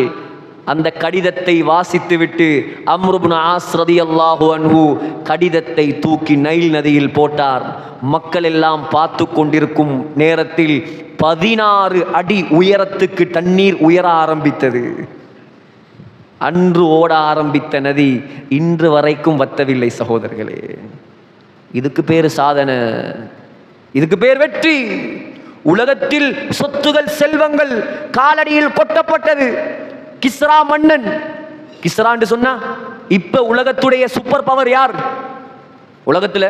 அந்த கடிதத்தை வாசித்துவிட்டு அம்ர் இப்னு ஆஸ் ரலியல்லாஹு அன்ஹு கடிதத்தை தூக்கி நைல் நதியில் போட்டார். மக்கள் எல்லாம் பார்த்து கொண்டிருக்கும் நேரத்தில் 16 அடி உயரத்துக்கு தண்ணீர் உயர ஆரம்பித்தது. அன்று ஓட ஆரம்பித்த நதி இன்று வரைக்கும் வத்தவில்லை. சகோதரர்களே, இதுக்கு பேர் சாதனை, இதுக்கு பேர் வெற்றி. உலகத்தில் சொத்துகள், செல்வங்கள் காலடியில் கொட்டப்பட்டது. கிஸ்ரா மன்னன், கிஸ்ரான்னு சொன்னா இப்ப உலகத்துடைய சூப்பர் பவர் யார்? உலகத்துல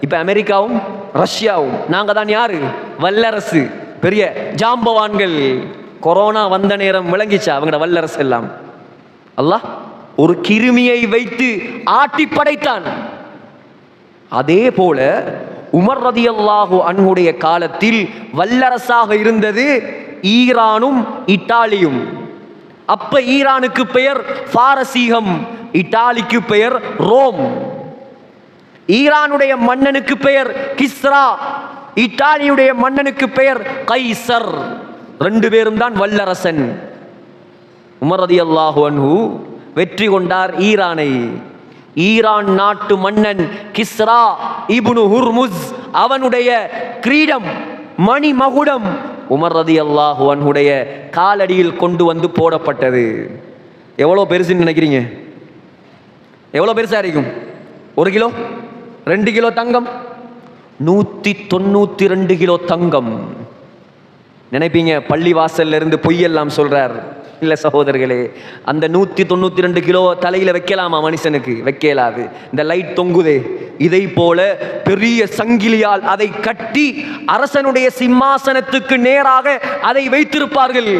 இப்ப அமெரிக்காவும் ரஷ்யாவும். நாங்க தான் யாரு? வல்லரசு, பெரிய ஜாம்பவான்கள். கொரோனா வந்த நேரம் விளங்கிச்சா அவங்களோட வல்லரசு எல்லாம்? அல்லாஹ் ஒரு கிருமியை வைத்து ஆட்டி படைத்தான். அதே போல உமர் ரலியல்லாஹு அன்ஹுடைய காலத்தில் வல்லரசாக இருந்தது ஈரானும் இத்தாலியும். அப்ப ஈரானுக்கு பெயர் பாரசீகம், இத்தாலிக்கு பெயர் ரோம். ஈரானுடைய மன்னனுக்கு பெயர் கிஸ்ரா, இத்தாலியுடைய மன்னனுக்கு பெயர் கைசர். 2 பேரும் தான் வல்லரசன். உமர் ரலியல்லாஹு அன்ஹு வெற்றி கொண்டார் ஈரானை. ஈரான் நாட்டு மன்னன் கிஸ்ரா இப்னு ஹுர்முஸ் அவனுடைய கிரீடம் மணி மகுடம் உமர் ரலியல்லாஹு அன்ஹுடைய காலடியில் கொண்டு வந்து போடப்பட்டது. எவ்வளோ பெருசுன்னு நினைக்கிறீங்க? எவ்வளோ பெருசா இருக்கும்? 1 கிலோ 2 கிலோ தங்கம், 192 கிலோ தங்கம். நினைப்பீங்க பள்ளி வாசல்ல இருந்து பொய்யெல்லாம் சொல்றார். இல்ல சகோதரர்களே, அந்த 192 கிலோ தலையில வைக்கலாமா மனுஷனுக்கு? வைக்கலாது. இந்த லைட் தொங்குதே, இதை போல பெரிய சங்கிலியால் அதை கட்டி அரசனுடைய சிம்மாசனத்துக்கு நேராக அதை வைத்திருப்பார்கள்.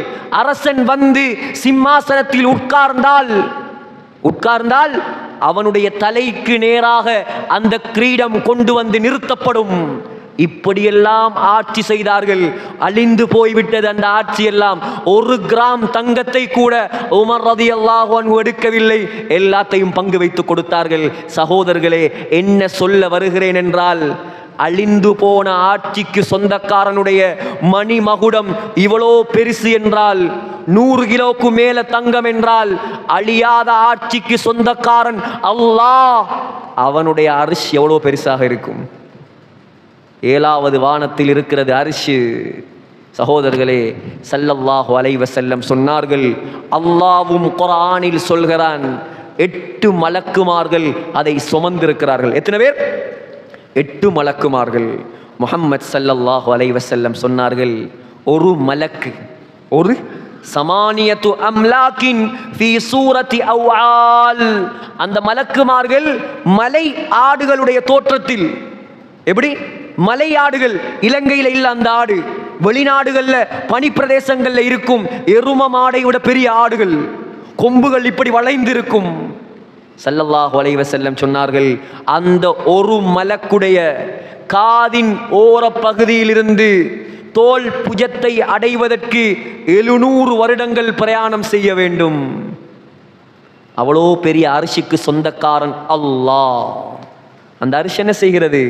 அரசன் வந்து சிம்மாசனத்தில் உட்கார்ந்தால் அவனுடைய தலைக்கு நேராக அந்த கிரீடம் கொண்டு வந்து நிறுத்தப்படும். இப்படியெல்லாம் ஆட்சி செய்தார்கள். அழிந்து போய்விட்டது அந்த ஆட்சி எல்லாம். 1 கிராம் தங்கத்தை கூட உமர் ரலியல்லாஹு அன்ஹு எடுக்கவில்லை, எல்லாத்தையும் பங்கு வைத்து கொடுத்தார்கள். சகோதரர்களே, என்ன சொல்ல வருகிறேன் என்றால், அழிந்து போன ஆட்சிக்கு சொந்தக்காரனுடைய மணி மகுடம் இவ்வளோ பெருசு என்றால், 100 கிலோக்கு மேல தங்கம் என்றால், அழியாத ஆட்சிக்கு சொந்தக்காரன் அல்லாஹ், அவனுடைய அரிசி எவ்வளோ பெருசாக இருக்கும்? 7வது வானத்தில் இருக்கிறது அரிசி. சகோதரர்களே, ஸல்லல்லாஹு அலைஹி வஸல்லம் சொன்னார்கள், அல்லாஹ்வும் குர்ஆனில் சொல்கிறான், 8 மலக்குமார்கள் அதை சுமந்திருக்கிறார்கள். எத்தனை பேர்? 8 மலக்குமார்கள். முஹம்மது ஸல்லல்லாஹு அலைஹி வஸல்லம் சொன்னார்கள், ஒரு மலக்கு, ஒரு சமானியத்து அம்லாக்கின் ஃபீ சூரத்தி அவ்ஆல், அந்த மலக்குமார்கள் மலை ஆடுகளுடைய தோற்றத்தில். எப்படி? மலை ஆடுகள், இலங்கையில் இல்ல அந்த ஆடு, வெளிநாடுகள்ல பனி பிரதேசங்கள்ல இருக்கும் எரும மாடை விட பெரிய ஆடுகள், கொம்புகள் இப்படி வளைந்திருக்கும். ஸல்லல்லாஹு அலைஹி வஸல்லம் சொன்னார்கள், அந்த ஒரு மலக்குடைய காதின் ஓர பகுதியிலிருந்து தோல் புஜத்தை அடைவதற்கு 700 வருடங்கள் பிரயாணம் செய்ய வேண்டும். அவ்வளோ பெரிய அரிசிக்கு சொந்தக்காரன் அல்லாஹ். அந்த அரிசி என்ன செய்கிறது?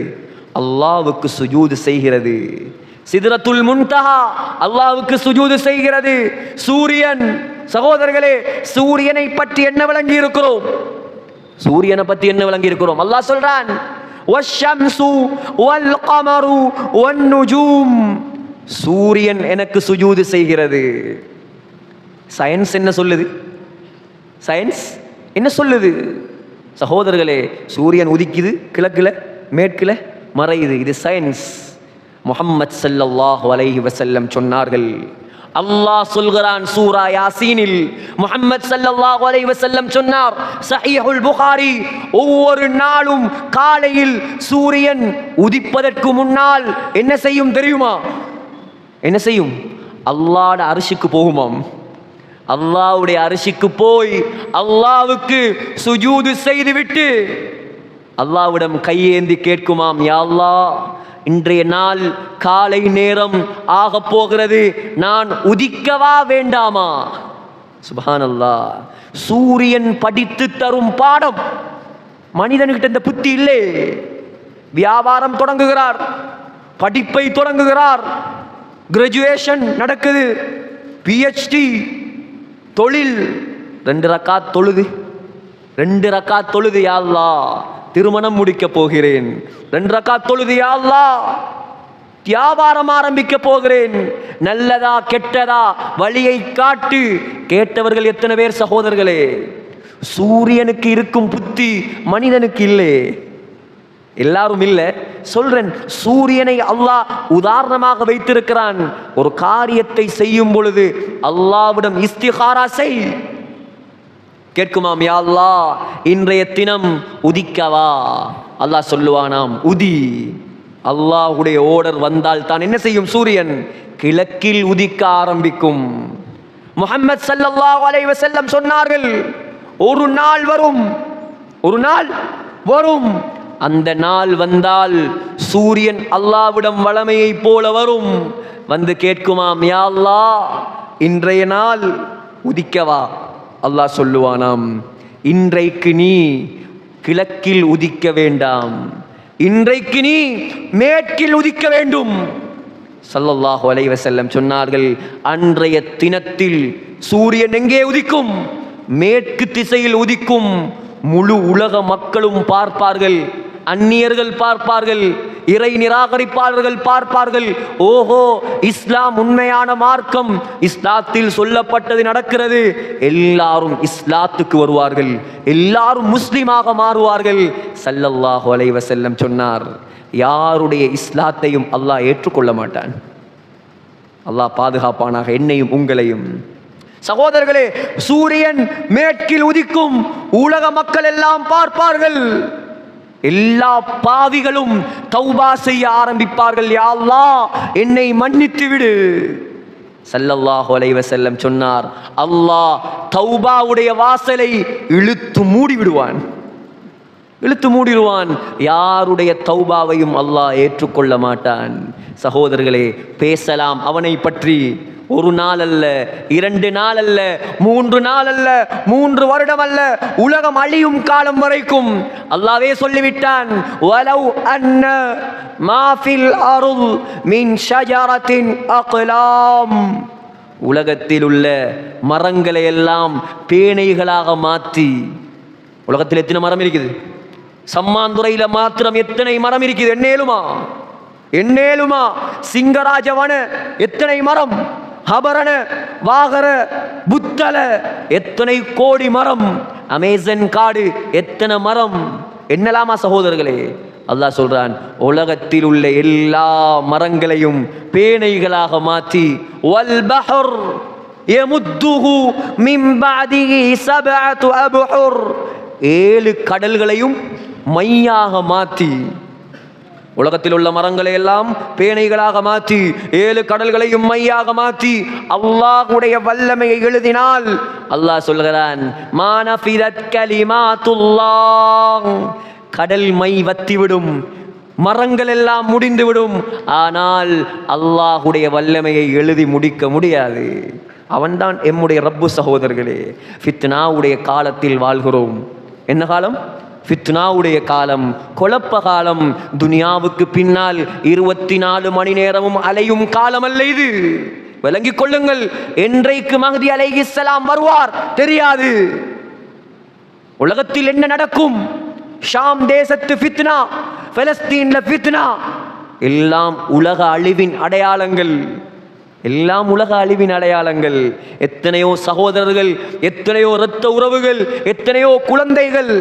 அல்லாஹ்வுக்கு சுஜூது செய்கிறது. சிதறத்துல் முன்தஹா அல்லாஹ்வுக்கு சுஜூது செய்கிறது. சூரியன், சகோதரர்களே, சூரியனை பற்றி என்ன விளங்கி இருக்கிறோம்? சூரியனை பற்றி என்ன விளங்கி இருக்கிறோம்? அல்லாஹ் சொல்றான், வஷ்ஷம்சு வல் கமரு வன் நுஜூம், சூரியன் எனக்கு சுஜூது செய்கிறது. சயின்ஸ் என்ன சொல்லுது? சயின்ஸ் என்ன சொல்லுது? சகோதரர்களே, சூரியன் உதிக்குது கிழக்குல, மேற்குல மறையுது. இது சயின்ஸ். முஹம்மது ஸல்லல்லாஹு அலைஹி வஸல்லம் சொன்னார்கள், அல்லாஹ் சொல்கிறான் சூரா யாசீனில், முஹம்மது ஸல்லல்லாஹு அலைஹி வஸல்லம் சொன்னார், ஸஹீஹுல் புகாரி, ஒவ்வொரு நாளும் காலையில் சூரியன் உதிப்பதற்கு முன்னால் என்ன செய்யும் தெரியுமா? என்ன செய்யும்? அல்லாஹ்வுடைய அரிசிக்கு போகுமாம். அல்லாஹ்வுடைய அரிசிக்கு போய் அல்லாஹ்வுக்கு சுஜூது செய்துவிட்டு அல்லாஹ்விடம் கையேந்தி கேட்குமாம், யா அல்லாஹ், இன்றைய நாள் காலை நேரம் ஆக போகிறது, நான் உதிக்கவா வேண்டாமா? சுப்ஹானல்லாஹ். சூரியன் படித்து தரும் பாடம். மனிதனுக்கிட்ட இந்த புத்தி இல்லை. வியாபாரம் தொடங்குகிறார், படிப்பை தொடங்குகிறார், கிராஜுவேஷன் நடக்குது, PhD, தொழில், 2 ரக்காத் தொழுது, 2 ரக்காத் தொழுது, யா அல்லாஹ் திருமணம் முடிக்க போகிறேன், 2 ரக்காத் தொழுது, யா அல்லாஹ் வியாபாரம் ஆரம்பிக்க போகிறேன், நல்லதா கெட்டதா வழியை காட்டு. கேட்டவர்கள் எத்தனை பேர் சகோதரர்களே? சூரியனுக்கு இருக்கும் புத்தி மனிதனுக்கு இல்லை. எல்லாரும் இல்லை சொல்றேன். சூரியனை அல்லாஹ் உதாரணமாக வைத்திருக்கிறான். ஒரு காரியத்தை செய்யும் பொழுது அல்லாஹ்விடம் இஸ்திகாரா செய். கேட்குமாம், யா அல்லாஹ் இன்றைய தினம் உதிக்கவா? அல்லாஹ் சொல்லுவானாம், உதி. அல்லாஹ்வுடைய ஓர்டர் வந்தால் தான் என்ன செய்யும்? சூரியன் கிழக்கில் உதிக்க ஆரம்பிக்கும். முஹம்மது ஸல்லல்லாஹு அலைஹி வஸல்லம் சொன்னார்கள், ஒரு நாள் வரும், ஒரு நாள் வரும், அந்த நாள் வந்தால் சூரியன் அல்லாஹ்விடம் வளமையை போல வரும். வந்து கேட்குமாம், யா அல்லாஹ் இன்றைய நாள் உதிக்கவா? அல்லாஹ் சொல்லுவானாம், இன்றைக்கு நீ கிழக்கில் உதிக்க வேண்டாம், இன்றைக்கு நீ மேற்கில் உதிக்க வேண்டும். ஸல்லல்லாஹு அலைஹி வஸல்லம் சொன்னார்கள், அன்றைய தினத்தில் சூரியன் எங்கே உதிக்கும்? மேற்கு திசையில் உதிக்கும். முழு உலக மக்களும் பார்ப்பார்கள், அந்நியர்கள் பார்ப்பார்கள், இறை நிராகரிப்பாளர்கள் பார்ப்பார்கள். ஓஹோ, இஸ்லாம் உண்மையான மார்க்கம், இஸ்லாத்தில் சொல்லப்பட்டது நடக்கிறது. எல்லாரும் இஸ்லாத்துக்கு வருவார்கள், எல்லாரும் முஸ்லிமாக மாறுவார்கள். ஸல்லல்லாஹு அலைஹி வஸல்லம் சொன்னார், யாருடைய இஸ்லாத்தையும் அல்லாஹ் ஏற்றுக்கொள்ள மாட்டான். அல்லாஹ் பாதுகாப்பானாக என்னையும் உங்களையும். சகோதரர்களே, சூரியன் மேற்கில் உதிக்கும், உலக மக்கள் எல்லாம் பார்ப்பார்கள். எல்லா பாவிகளும் தௌபா செய்ய ஆரம்பிப்பார்கள். யா அல்லாஹ், என்னை மன்னித்து விடு. ஸல்லல்லாஹு அலைஹி வஸல்லம் சொன்னார், அல்லாஹ் தௌபாவுடைய வாசலை இழுத்து மூடி விடுவான், இழுத்து மூடிடுவான். யாருடைய தௌபாவையும் அல்லாஹ் ஏற்றுக்கொள்ள மாட்டான். சகோதரர்களே, பேசலாம் அவனை பற்றி. ஒரு நாள் அல்ல, 2 நாள் அல்ல, 3 நாள் அல்ல, 3 வருடம் அல்ல, உலகம் அழியும் காலம் வரைக்கும். அல்லாஹ்வே சொல்லிவிட்டான், வலவ் அன்ன மா ஃபில் அர்த் மின் ஷஜரத்தின் அக்லாம். உலகத்தில் உள்ள மரங்களை எல்லாம் பேணைகளாக மாற்றி. உலகத்தில் எத்தனை மரம் இருக்குது? சம்மாந்துறையில மாத்திரம் எத்தனை மரம் இருக்குது? எண்ணேலுமா? சிங்கராஜவன எத்தனை மரம், ஹபரண, வாகர, புத்தல எத்தனை கோடி மரம், அமேசன் காடு எத்தனை மரம், என்னலாமா சகோதரர்களே? அல்லாஹ் சொல்றான், உலகத்தில் உள்ள எல்லா மரங்களையும் பேணைகளாக மாற்றி, வல் பஹர் யமுத்துஹு மின் பஅதிஹி சபஅத்து அப்ஹுர், 7 கடல்களையும் மையாக மாற்றி, உலகத்தில் உள்ள மரங்களை எல்லாம் பேணைகளாக மாற்றி 7 கடல்களையும் மையாக மாற்றி அல்லாஹ்வுடைய வல்லமையை எழுதினால், அல்லாஹ் சொல்கிறான், மானஃபிதத் கலிமாத்துல்லாஹ், கடல் மை வத்திவிடும், மரங்கள் எல்லாம் முடிந்துவிடும், ஆனால் அல்லாஹ்வுடைய வல்லமையை எழுதி முடிக்க முடியாது. அவன்தான் எம்முடைய ரப்பு. சகோதரர்களே, ஃபித்னாவுடைய காலத்தில் வாழ்கிறோம். என்ன காலம்? ஃபித்னாவுடைய காலம், குழப்ப காலம். துனியாவுக்கு பின்னால் 24 மணி நேரமும் அலையும் காலம் அல்ல இது. விளங்கிக் கொள்ளுங்கள். என்றைக்கு மஹ்தி அலைஹிஸ்ஸலாம் வருவார் தெரியாது. உலகத்தில் என்ன நடக்கும்? ஷாம் தேசத்து ஃபித்னா, பலஸ்தீன்ல ஃபித்னா, எல்லாம் உலக அழிவின் அடையாளங்கள், எல்லாம் உலக அழிவின் அடையாளங்கள். எத்தனையோ சகோதரர்கள், எத்தனையோ இரத்த உறவுகள், எத்தனையோ குழந்தைகள்,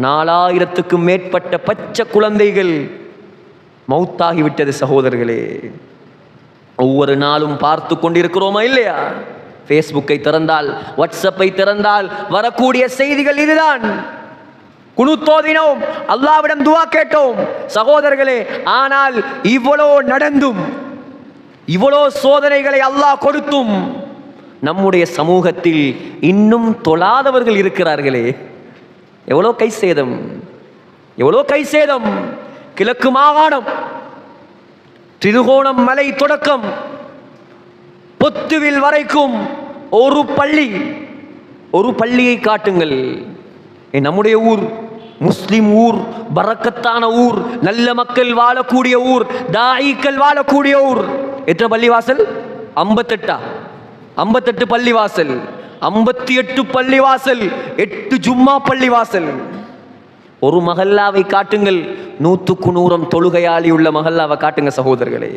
4000க்கும் மேற்பட்ட பச்சை குழந்தைகள் மௌத்தாகிவிட்டது. சகோதரர்களே, ஒவ்வொரு நாளும் பார்த்து கொண்டிருக்கிறோமா இல்லையா? ஃபேஸ்புக்கை திறந்தால், வாட்ஸ்அப்பை திறந்தால் வரக்கூடிய செய்திகள் இதுதான். குனுத்தோதினோம், அல்லாஹ்விடம் துஆ கேட்டோம். சகோதரர்களே, ஆனால் இவ்வளோ நடந்தும், இவ்வளோ சோதனைகளை அல்லாஹ் கொடுத்தும் நம்முடைய சமூகத்தில் இன்னும் தொழாதவர்கள் இருக்கிறார்களே. எவ்வளோ கை சேதம், எவ்வளோ கை சேதம். கிழக்கு மாகாணம், திருகோணம் மலை தொடக்கம் பொத்துவில் வரைக்கும் ஒரு பள்ளியை காட்டுங்கள். நம்முடைய ஊர் முஸ்லிம் ஊர், பரக்கத்தான ஊர், நல்ல மக்கள் வாழக்கூடிய ஊர், தாயிக்கள் வாழக்கூடிய ஊர். எத்தனை பள்ளிவாசல்? 58 பள்ளிவாசல், 58 பள்ளிவாசல், 8 ஜும்மா பள்ளிவாசல். ஒரு மஹல்லாவை காட்டுங்கள், 100க்கு 100 தொழுகையாளி உள்ள மஹல்லாவை காட்டுங்க சகோதரர்களே.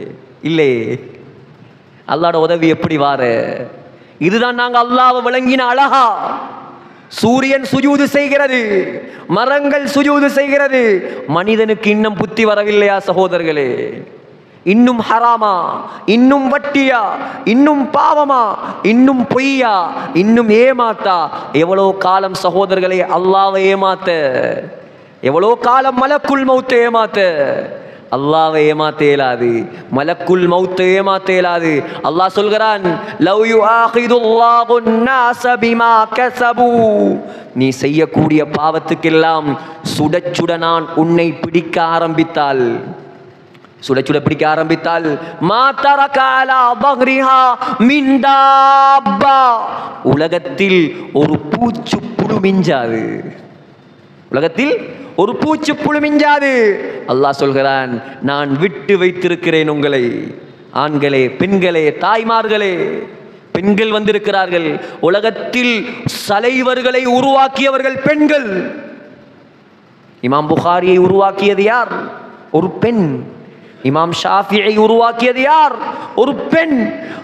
இல்லை, அல்லாஹ்வோட உதவி எப்படி வார? இதுதான் நாங்கள் அல்லாஹ்வை விளங்கின அழகா. சூரியன் சுஜூது செய்கிறது, மரங்கள் சுஜூது செய்கிறது. மனிதனுக்கு இன்னும் புத்தி வரவில்லையா சகோதரர்களே? இன்னும் ஹராமா, இன்னும் வட்டியா, இன்னும் பாவமா, இன்னும் பொய்யா, இன்னும் ஏமாத்தா? எவ்வளோ காலம் சகோதரர்களே அல்லாஹ்வை ஏமாத்த? எவ்வளோ காலம் மலக்குல் மௌத்தை ஏமாத்த? அல்லாஹ்வை ஏமாத்த இயலாது, மலக்குல் மௌத்தை ஏமாத்த இயலாது. அல்லாஹ் சொல்கிறான், லவ் யுஆகிதுல்லாஹு الناس பிமா கஸபு, நீ செய்யக்கூடிய பாவத்துக்கெல்லாம் சுட சுட நான் உன்னை பிடிக்க ஆரம்பித்தால், சுட சுட பிடிக்க ஆரம்பித்தால், மா தரக அலா பஹ்ரிஹா மின் தாப்பா, உலகத்தில் ஒரு பூச்சு புழு மிஞ்சாது, உலகத்தில் ஒரு பூச்சு புழு மிஞ்சாது. அல்லாஹ் சொல்கிறான், நான் விட்டு வைத்திருக்கிறேன் உங்களை. ஆண்களே, பெண்களே, தாய்மார்களே, பெண்கள் வந்திருக்கிறார்கள். உலகத்தில் தலைவர்களை உருவாக்கியவர்கள் பெண்கள். இமாம் புகாரியை உருவாக்கியது யார்? ஒரு பெண். இமாம் ஷாஃபியை உருவாக்கியது யார்? ஒரு பெண்.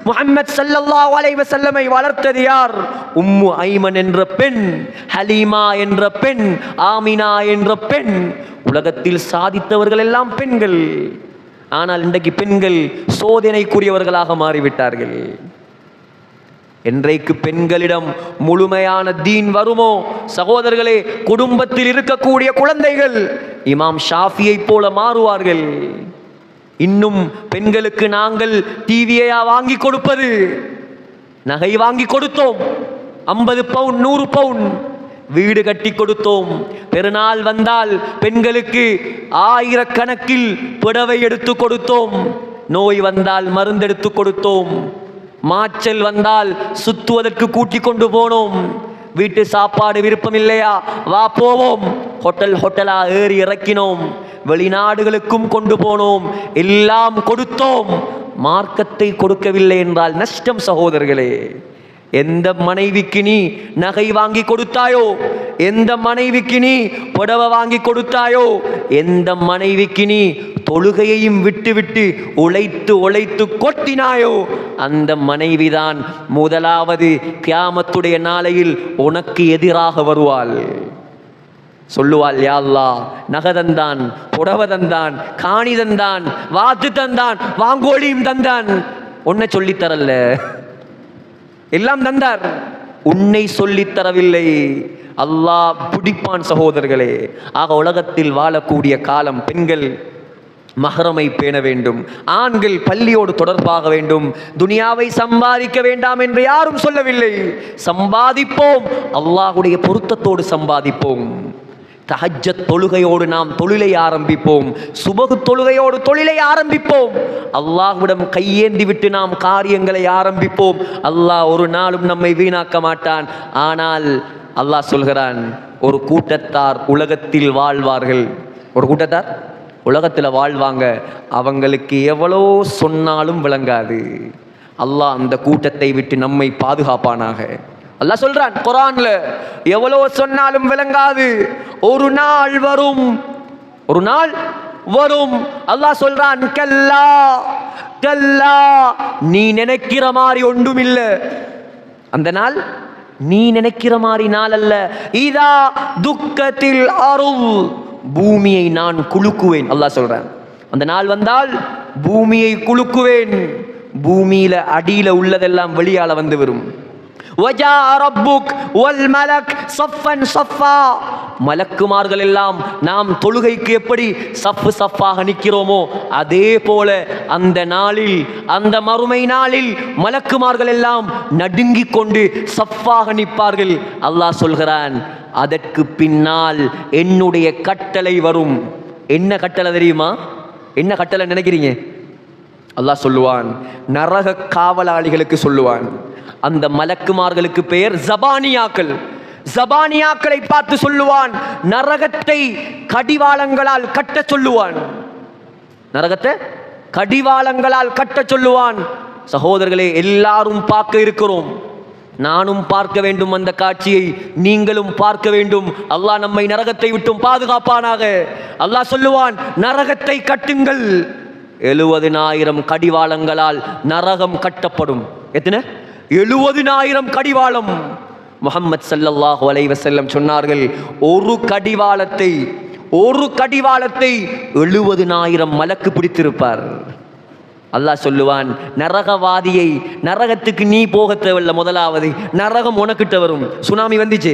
முஹம்மத் ஸல்லல்லாஹு அலைஹி வஸல்லமை வளர்த்தது யார்? உம்மு ஐமன் என்ற பெண், ஹலீமா என்ற பெண், ஆமினா என்ற பெண். உலகத்தில் சாதித்தவர்கள் எல்லாம் பெண்கள். ஆனால் இன்றைக்கு பெண்கள் சோதனைக்குரியவர்களாக மாறிவிட்டார்கள். என்றைக்கு பெண்களிடம் முழுமையான தீன் வருமோ சகோதரர்களே, குடும்பத்தில் இருக்கக்கூடிய குழந்தைகள் இமாம் ஷாஃபியை போல மாறுவார்கள். இன்னும் பெண்களுக்கு நாங்கள் டிவியா வாங்கி கொடுப்பது? நகை வாங்கி கொடுத்தோம், 50 பவுன் 100 பவுன் வீடு கட்டி கொடுத்தோம். பெருநாள் வந்தால் பெண்களுக்கு 1000 கணக்கில் புடவை எடுத்து கொடுத்தோம். நோய் வந்தால் மருந்தெடுத்து கொடுத்தோம். மாச்சல் வந்தால் சுத்துவதற்கு கூட்டி கொண்டு போனோம். வீட்டு சாப்பாடு விருப்பம் இல்லையா, வா போவோம். ஹோட்டலா ஏறி இறக்கினோம். வெளிநாடுகளுக்கும் கொண்டு போனோம். எல்லாம் கொடுத்தோம். மார்க்கத்தை கொடுக்கவில்லை என்றால் நஷ்டம் சகோதரர்களே. எந்த மனைவிக்கு நீ நகை வாங்கி கொடுத்தாயோ, எந்த மனைவிக்கு நீ புடவை வாங்கி கொடுத்தாயோ, எந்த மனைவிக்கு நீ தொழுகையையும் விட்டு விட்டு உழைத்து உழைத்து கொட்டினாயோ, அந்த மனைவிதான் முதலாவது கியாமத்துடைய நாளையில் உனக்கு எதிராக வருவாள். சொல்லுவாள், யா அல்லாஹ், நகை தந்தான், புடவை தந்தான், காணி தந்தான், வாத்து தந்தான், வாங்கோலியும் தந்தான், உன்னை சொல்லித்தரல்ல, எல்லாம் தந்தார், உன்னை சொல்லித் தரவில்லை. அல்லாஹ் பிடிப்பான் சகோதரர்களே. ஆக உலகத்தில் வாழக்கூடிய காலம் பெண்கள் மஹரமை பேண வேண்டும், ஆண்கள் பள்ளியோடு தொடர்பாக வேண்டும். துனியாவை சம்பாதிக்க வேண்டாம் என்று யாரும் சொல்லவில்லை. சம்பாதிப்போம், அல்லாஹ்வுடைய பொருத்தத்தோடு சம்பாதிப்போம். தஹஜ்ஜத் தொழுகையோடு நாம் தொழிலை ஆரம்பிப்போம். சுபகு தொழுகையோடு தொழிலை ஆரம்பிப்போம். அல்லாஹ்விடம் கையேந்தி விட்டு நாம் காரியங்களை ஆரம்பிப்போம். அல்லாஹ் ஒரு நாளும் நம்மை வீணாக்க மாட்டான். ஆனால் அல்லாஹ் சொல்கிறான், ஒரு கூட்டத்தார் உலகத்தில் வாழ்வார்கள். ஒரு கூட்டத்தார் உலகத்தில் வாழ்வாங்க, அவங்களுக்கு எவ்வளோ சொன்னாலும் விளங்காது. அல்லாஹ் அந்த கூட்டத்தை விட்டு நம்மை பாதுகாப்பானாக. அல்லாஹ் சொல்றான் குர்ஆன்ல, எவ்வளோ சொன்னாலும் விளங்காது, ஒரு நாள் வரும், ஒரு நாள் வரும். அல்லாஹ் சொல்றான், கல்லா கல்லா, நீ நினைக்கிற மாதிரி ஒன்றும் இல்லை. அந்த நாள் நீ நினைக்கிற மாதிரி நாள் அல்ல. இதா துக்கத்தில் அருள், பூமியை நான் குலுக்குவேன். அல்லாஹ் சொல்றான், அந்த நாள் வந்தால் பூமியை குலுக்குவேன். பூமியில அடியில உள்ளதெல்லாம் வெளியால வந்து வரும். வஜா ரப்புக் வல் மலக் ஸஃபன் ஸஃபா, மலக்குமார்கள் எல்லாம் நாம் தொழுகைக்கு எப்படி சஃப் சஃபாக நிற்கிறோமோ அதே போல அந்த நாளில், அந்த மறுமை நாளில் மலக்குமார்கள் எல்லாம் நடுங்கிக் கொண்டு சஃபாக நிற்பார்கள். அல்லாஹ் சொல்கிறான், அதற்கு பின்னால் என்னுடைய கட்டளை வரும். என்ன கட்டளை தெரியுமா? என்ன கட்டளை நினைக்கிறீங்க? அல்லாஹ் சொல்லுவான், நரக காவலாளிகளுக்கு சொல்லுவான். அந்த மலக்குமார்களுக்கு பெயர் ஜபானியாக்கள். ஜபானியாக்களை பார்த்து சொல்லுவான், நரகத்தை கடிவாளங்களால் கட்ட சொல்லுவான். நரகத்தை கடிவாளங்களால் கட்ட சொல்லுவான். சகோதரர்களே, எல்லாரும் பார்க்க இருக்கிறோம். நானும் பார்க்க வேண்டும் அந்த காட்சியை, நீங்களும் பார்க்க வேண்டும். அல்லாஹ் நம்மை நரகத்தை விட்டும் பாதுகாப்பானாக. அல்லாஹ் சொல்லுவான், நரகத்தை கட்டுங்கள். 70,000 கடிவாளங்களால் நரகம் கட்டப்படும். எத்தனை? 70,000 கடிவாளம். முஹம்மத் ஸல்லல்லாஹு அலைஹி வஸல்லம் சொன்னார்கள், ஒரு கடிவாளத்தை 70,000 மலக்கு பிடித்திருப்பார். அல்லாஹ் சொல்லுவான், நரகவாதியை, நரகத்துக்கு நீ போக தேவையில்லை, முதலாவது நரகம் உனக்கிட்ட வரும். சுனாமி வந்துச்சு,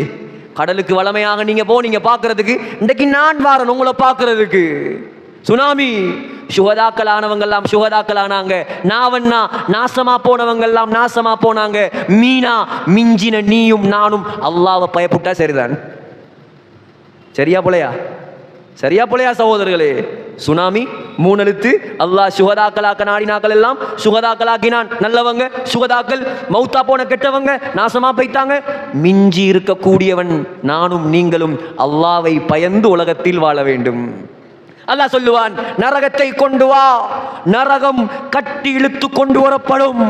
கடலுக்கு வளமையாக நீங்க போனீங்க பார்க்கறதுக்கு, இன்றைக்கு நான் வாரன் உங்களை பார்க்கறதுக்கு. சுனாமி, சுகதாக்களானவங்கெல்லாம் சுகதாக்களானாங்க. நாவண்ணா நாசமா போனவங்கெல்லாம் நாசமா போனாங்க. மீனா மிஞ்சின நீயும் நானும் அல்லாஹ்வை பயப்பட்டா சரிதான். சரியா போலையா? சரியா போலையா சகோதரர்களே? சுனாமி 3 எழுத்து. அல்லாஹ் சுகதாக்களாக்க நாடினாக்கள் எல்லாம் சுகதாக்களாக்கினான். நல்லவங்க சுகதாக்கள், மௌத்தா போன கெட்டவங்க நாசமா போய்த்தாங்க. மிஞ்சி இருக்கக்கூடியவன் நானும் நீங்களும் அல்லாஹ்வை பயந்து உலகத்தில் வாழ வேண்டும். அல்லாஹ் சொல்லுவான், நரகத்தை கொண்டு வா. நரகம் கட்டி இழுத்து கொண்டு வரப்படும்.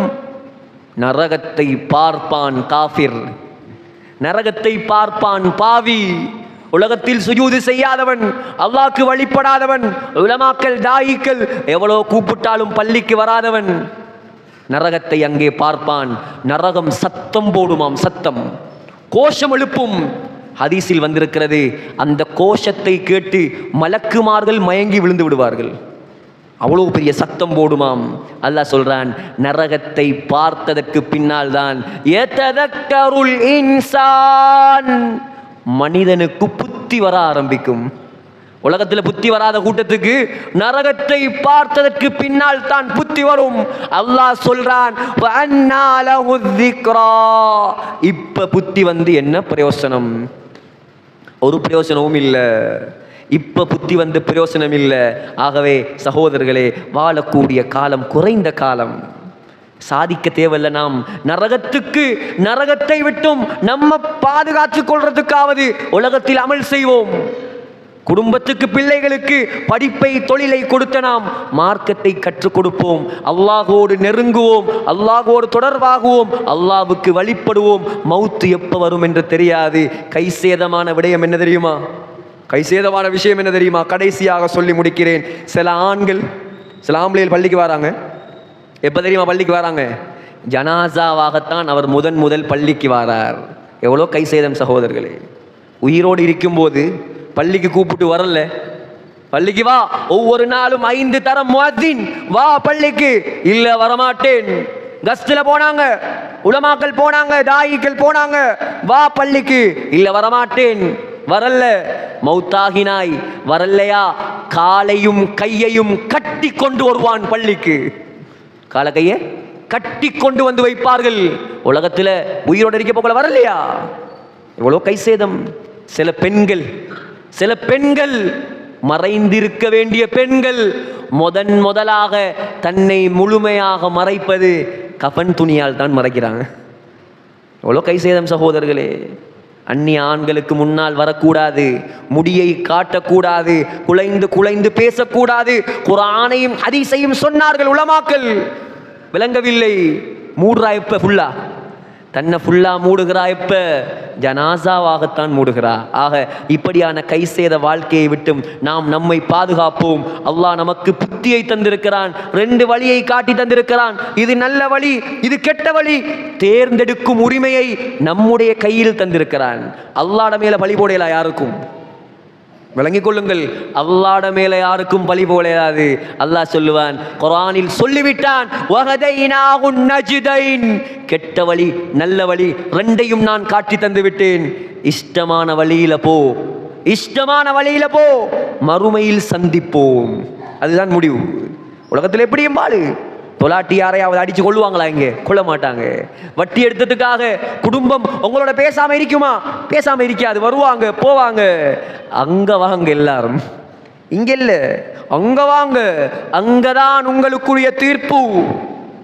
நரகத்தை பார்ப்பான் காஃபிர், நரகத்தை பார்ப்பான் பாவி. உலகத்தில் சுஜூது செய்யாதவன், அல்லாஹ்க்கு வழிபடாதவன், உலமாக்கள் தாயிக்கள் எவ்வளோ கூப்பிட்டாலும் பள்ளிக்கு வராதவன் நரகத்தை அங்கே பார்ப்பான். நரகம் சத்தம் போடுமாம், சத்தம், கோஷம் எழுப்பும். ஹதீஸில் வந்திருக்கிறது, அந்த கோஷத்தை கேட்டு மலக்குமார்கள் மயங்கி விழுந்து விடுவார்கள். அவ்வளவு பெரிய சத்தம் போடுமாம். அல்லாஹ் சொல்றான், நரகத்தை பார்த்ததற்கு பின்னால் தான் யததக்கருல் இன்சான், மனிதனுக்கு புத்தி வர ஆரம்பிக்கும். உலகத்தில் புத்தி வராத கூட்டத்துக்கு நரகத்தை பார்த்ததற்கு பின்னால் தான் புத்தி வரும். அல்லாஹ் சொல்றான், இப்ப புத்தி வந்து என்ன பிரயோசனம்? ஒரு பிரயோசனமும் இல்லை. இப்ப புத்தி வந்து பிரயோசனம் இல்லை. ஆகவே சகோதரர்களே, வாழக்கூடிய காலம் குறைந்த காலம். சாதிக்க தேவையில்லை. நாம் நரகத்தை விட்டும் நம்ம பாதுகாத்துக் கொள்றதுக்காவது உலகத்தில் அமல் செய்வோம். குடும்பத்துக்கு, பிள்ளைகளுக்கு படிப்பை, தொழிலை கொடுத்த நாம் மார்க்கத்தை கற்றுக் கொடுப்போம். அல்லாஹோடு நெருங்குவோம், அல்லாஹோடு தொடர்பாகுவோம், அல்லாஹ்வுக்கு வழிபடுவோம். மௌத்து எப்ப வரும் என்று தெரியாது. கைசேதமான விடயம் என்ன தெரியுமா? கைசேதமான விஷயம் என்ன தெரியுமா? கடைசியாக சொல்லி முடிக்கிறேன். சில ஆண்கள், சில ஆம்பளைகள் பள்ளிக்கு வராங்க. எப்ப தெரியுமா பள்ளிக்கு வராங்க? ஜனாசாவாகத்தான் அவர் முதல் பள்ளிக்கு வாரார். எவ்வளோ கைசேதம் சகோதரர்களே! உயிரோடு இருக்கும்போது பள்ளிக்கு கூப்பிட்டு வரல, பள்ளிக்கு வா, ஒவ்வொரு நாளும் 5 தரம் முஅத்தின், வா பள்ளிக்கு. இல்ல வரமாட்டேன். கஸ்ட்ல போனாங்க, உலமாக்கள் போனாங்க, தாயிகள் போனாங்க, வா பள்ளிக்கு. இல்ல வரமாட்டேன். வரல. மௌத்தாகினாய், வரலையா, காலையும் கையையும் கட்டி கொண்டு வருவான் பள்ளிக்கு. கால கைய கட்டி கொண்டு வந்து வைப்பார்கள். உலகத்துல உயிரோடு இருக்க போகல, வரலையா? எவ்வளவு கைசேதம். சில பெண்கள் மறைந்திருக்க வேண்டிய பெண்கள் முதலாக தன்னை முழுமையாக மறைப்பது கஃன் துணியால் தான் மறைக்கிறாங்க. எவ்வளோ கைசேதம் சகோதரர்களே! அந்நிய ஆண்களுக்கு முன்னால் வரக்கூடாது, முடியை காட்டக்கூடாது, குலைந்து பேசக்கூடாது. குர்ஆனையும் ஹதீஸையும் சொன்னார்கள் உலமாக்கள். விளங்கவில்லை. மூடுறாய்ப்ப ஃபுல்லா, தன்னை ஃபுல்லா மூடுகிறாய்ப்ப ஜனாசாவாகத்தான் மூடுகிறா. ஆக இப்படியான கைசேத வாழ்க்கையை விட்டும் நாம் நம்மை பாதுகாப்போம். அல்லாஹ் நமக்கு புத்தியை தந்திருக்கிறான், 2 வழியை காட்டி தந்திருக்கிறான். இது நல்ல வழி, இது கெட்ட வழி. தேர்ந்தெடுக்கும் உரிமையை நம்முடைய கையில் தந்திருக்கிறான். அல்லாஹ்ட மேல பழி போடலாம் யாருக்கும். விளங்கிக் கொள்ளுங்கள், அல்லாஹ்ட மேல யாருக்கும் பழி போடாது. அல்லாஹ் சொல்லுவான், குர்ஆனில் சொல்லிவிட்டான், வஹதைனாஹுன் நஜ்தைன், கெட்ட வழி நல்ல வழி 2யும் நான் காட்டி தந்து விட்டேன். இஷ்டமான வழியில போ, மறுமையில் சந்திப்போம். அதுதான் முடிவு. உலகத்தில் எப்படியும் பாடு. தொலாட்டி யாரையாவது அடிச்சு கொள்ளுவாங்களா? இங்கே கொள்ள மாட்டாங்க. வட்டி எடுத்ததுக்காக குடும்பம் உங்களோட பேசாம இருக்குமா? பேசாம இருக்காது. வருவாங்க, போவாங்க. அங்க வாங்க எல்லாரும், இங்க இல்ல, அங்க வாங்க. அங்கதான் உங்களுக்குரிய தீர்ப்பு.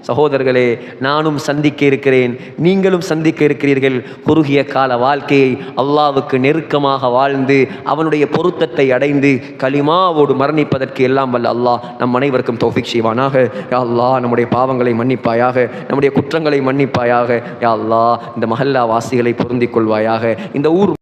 சகோதரர்களே, நானும் சந்திக்க இருக்கிறேன், நீங்களும் சந்திக்க இருக்கிறீர்கள். குறுகிய கால வாழ்க்கையை அல்லாஹ்வுக்கு நெருக்கமாக வாழ்ந்து அவனுடைய பொருத்தத்தை அடைந்து கலிமாவோடு மரணிப்பதற்கு எல்லாம் வல்ல அல்லாஹ் நம் அனைவருக்கும் தௌஃபீக் செய்வானாக. யா அல்லாஹ், நம்முடைய பாவங்களை மன்னிப்பாயாக, நம்முடைய குற்றங்களை மன்னிப்பாயாக. யா அல்லாஹ், இந்த மஹல்லா வாசிகளை பொருந்திக் கொள்வாயாக. இந்த ஊர்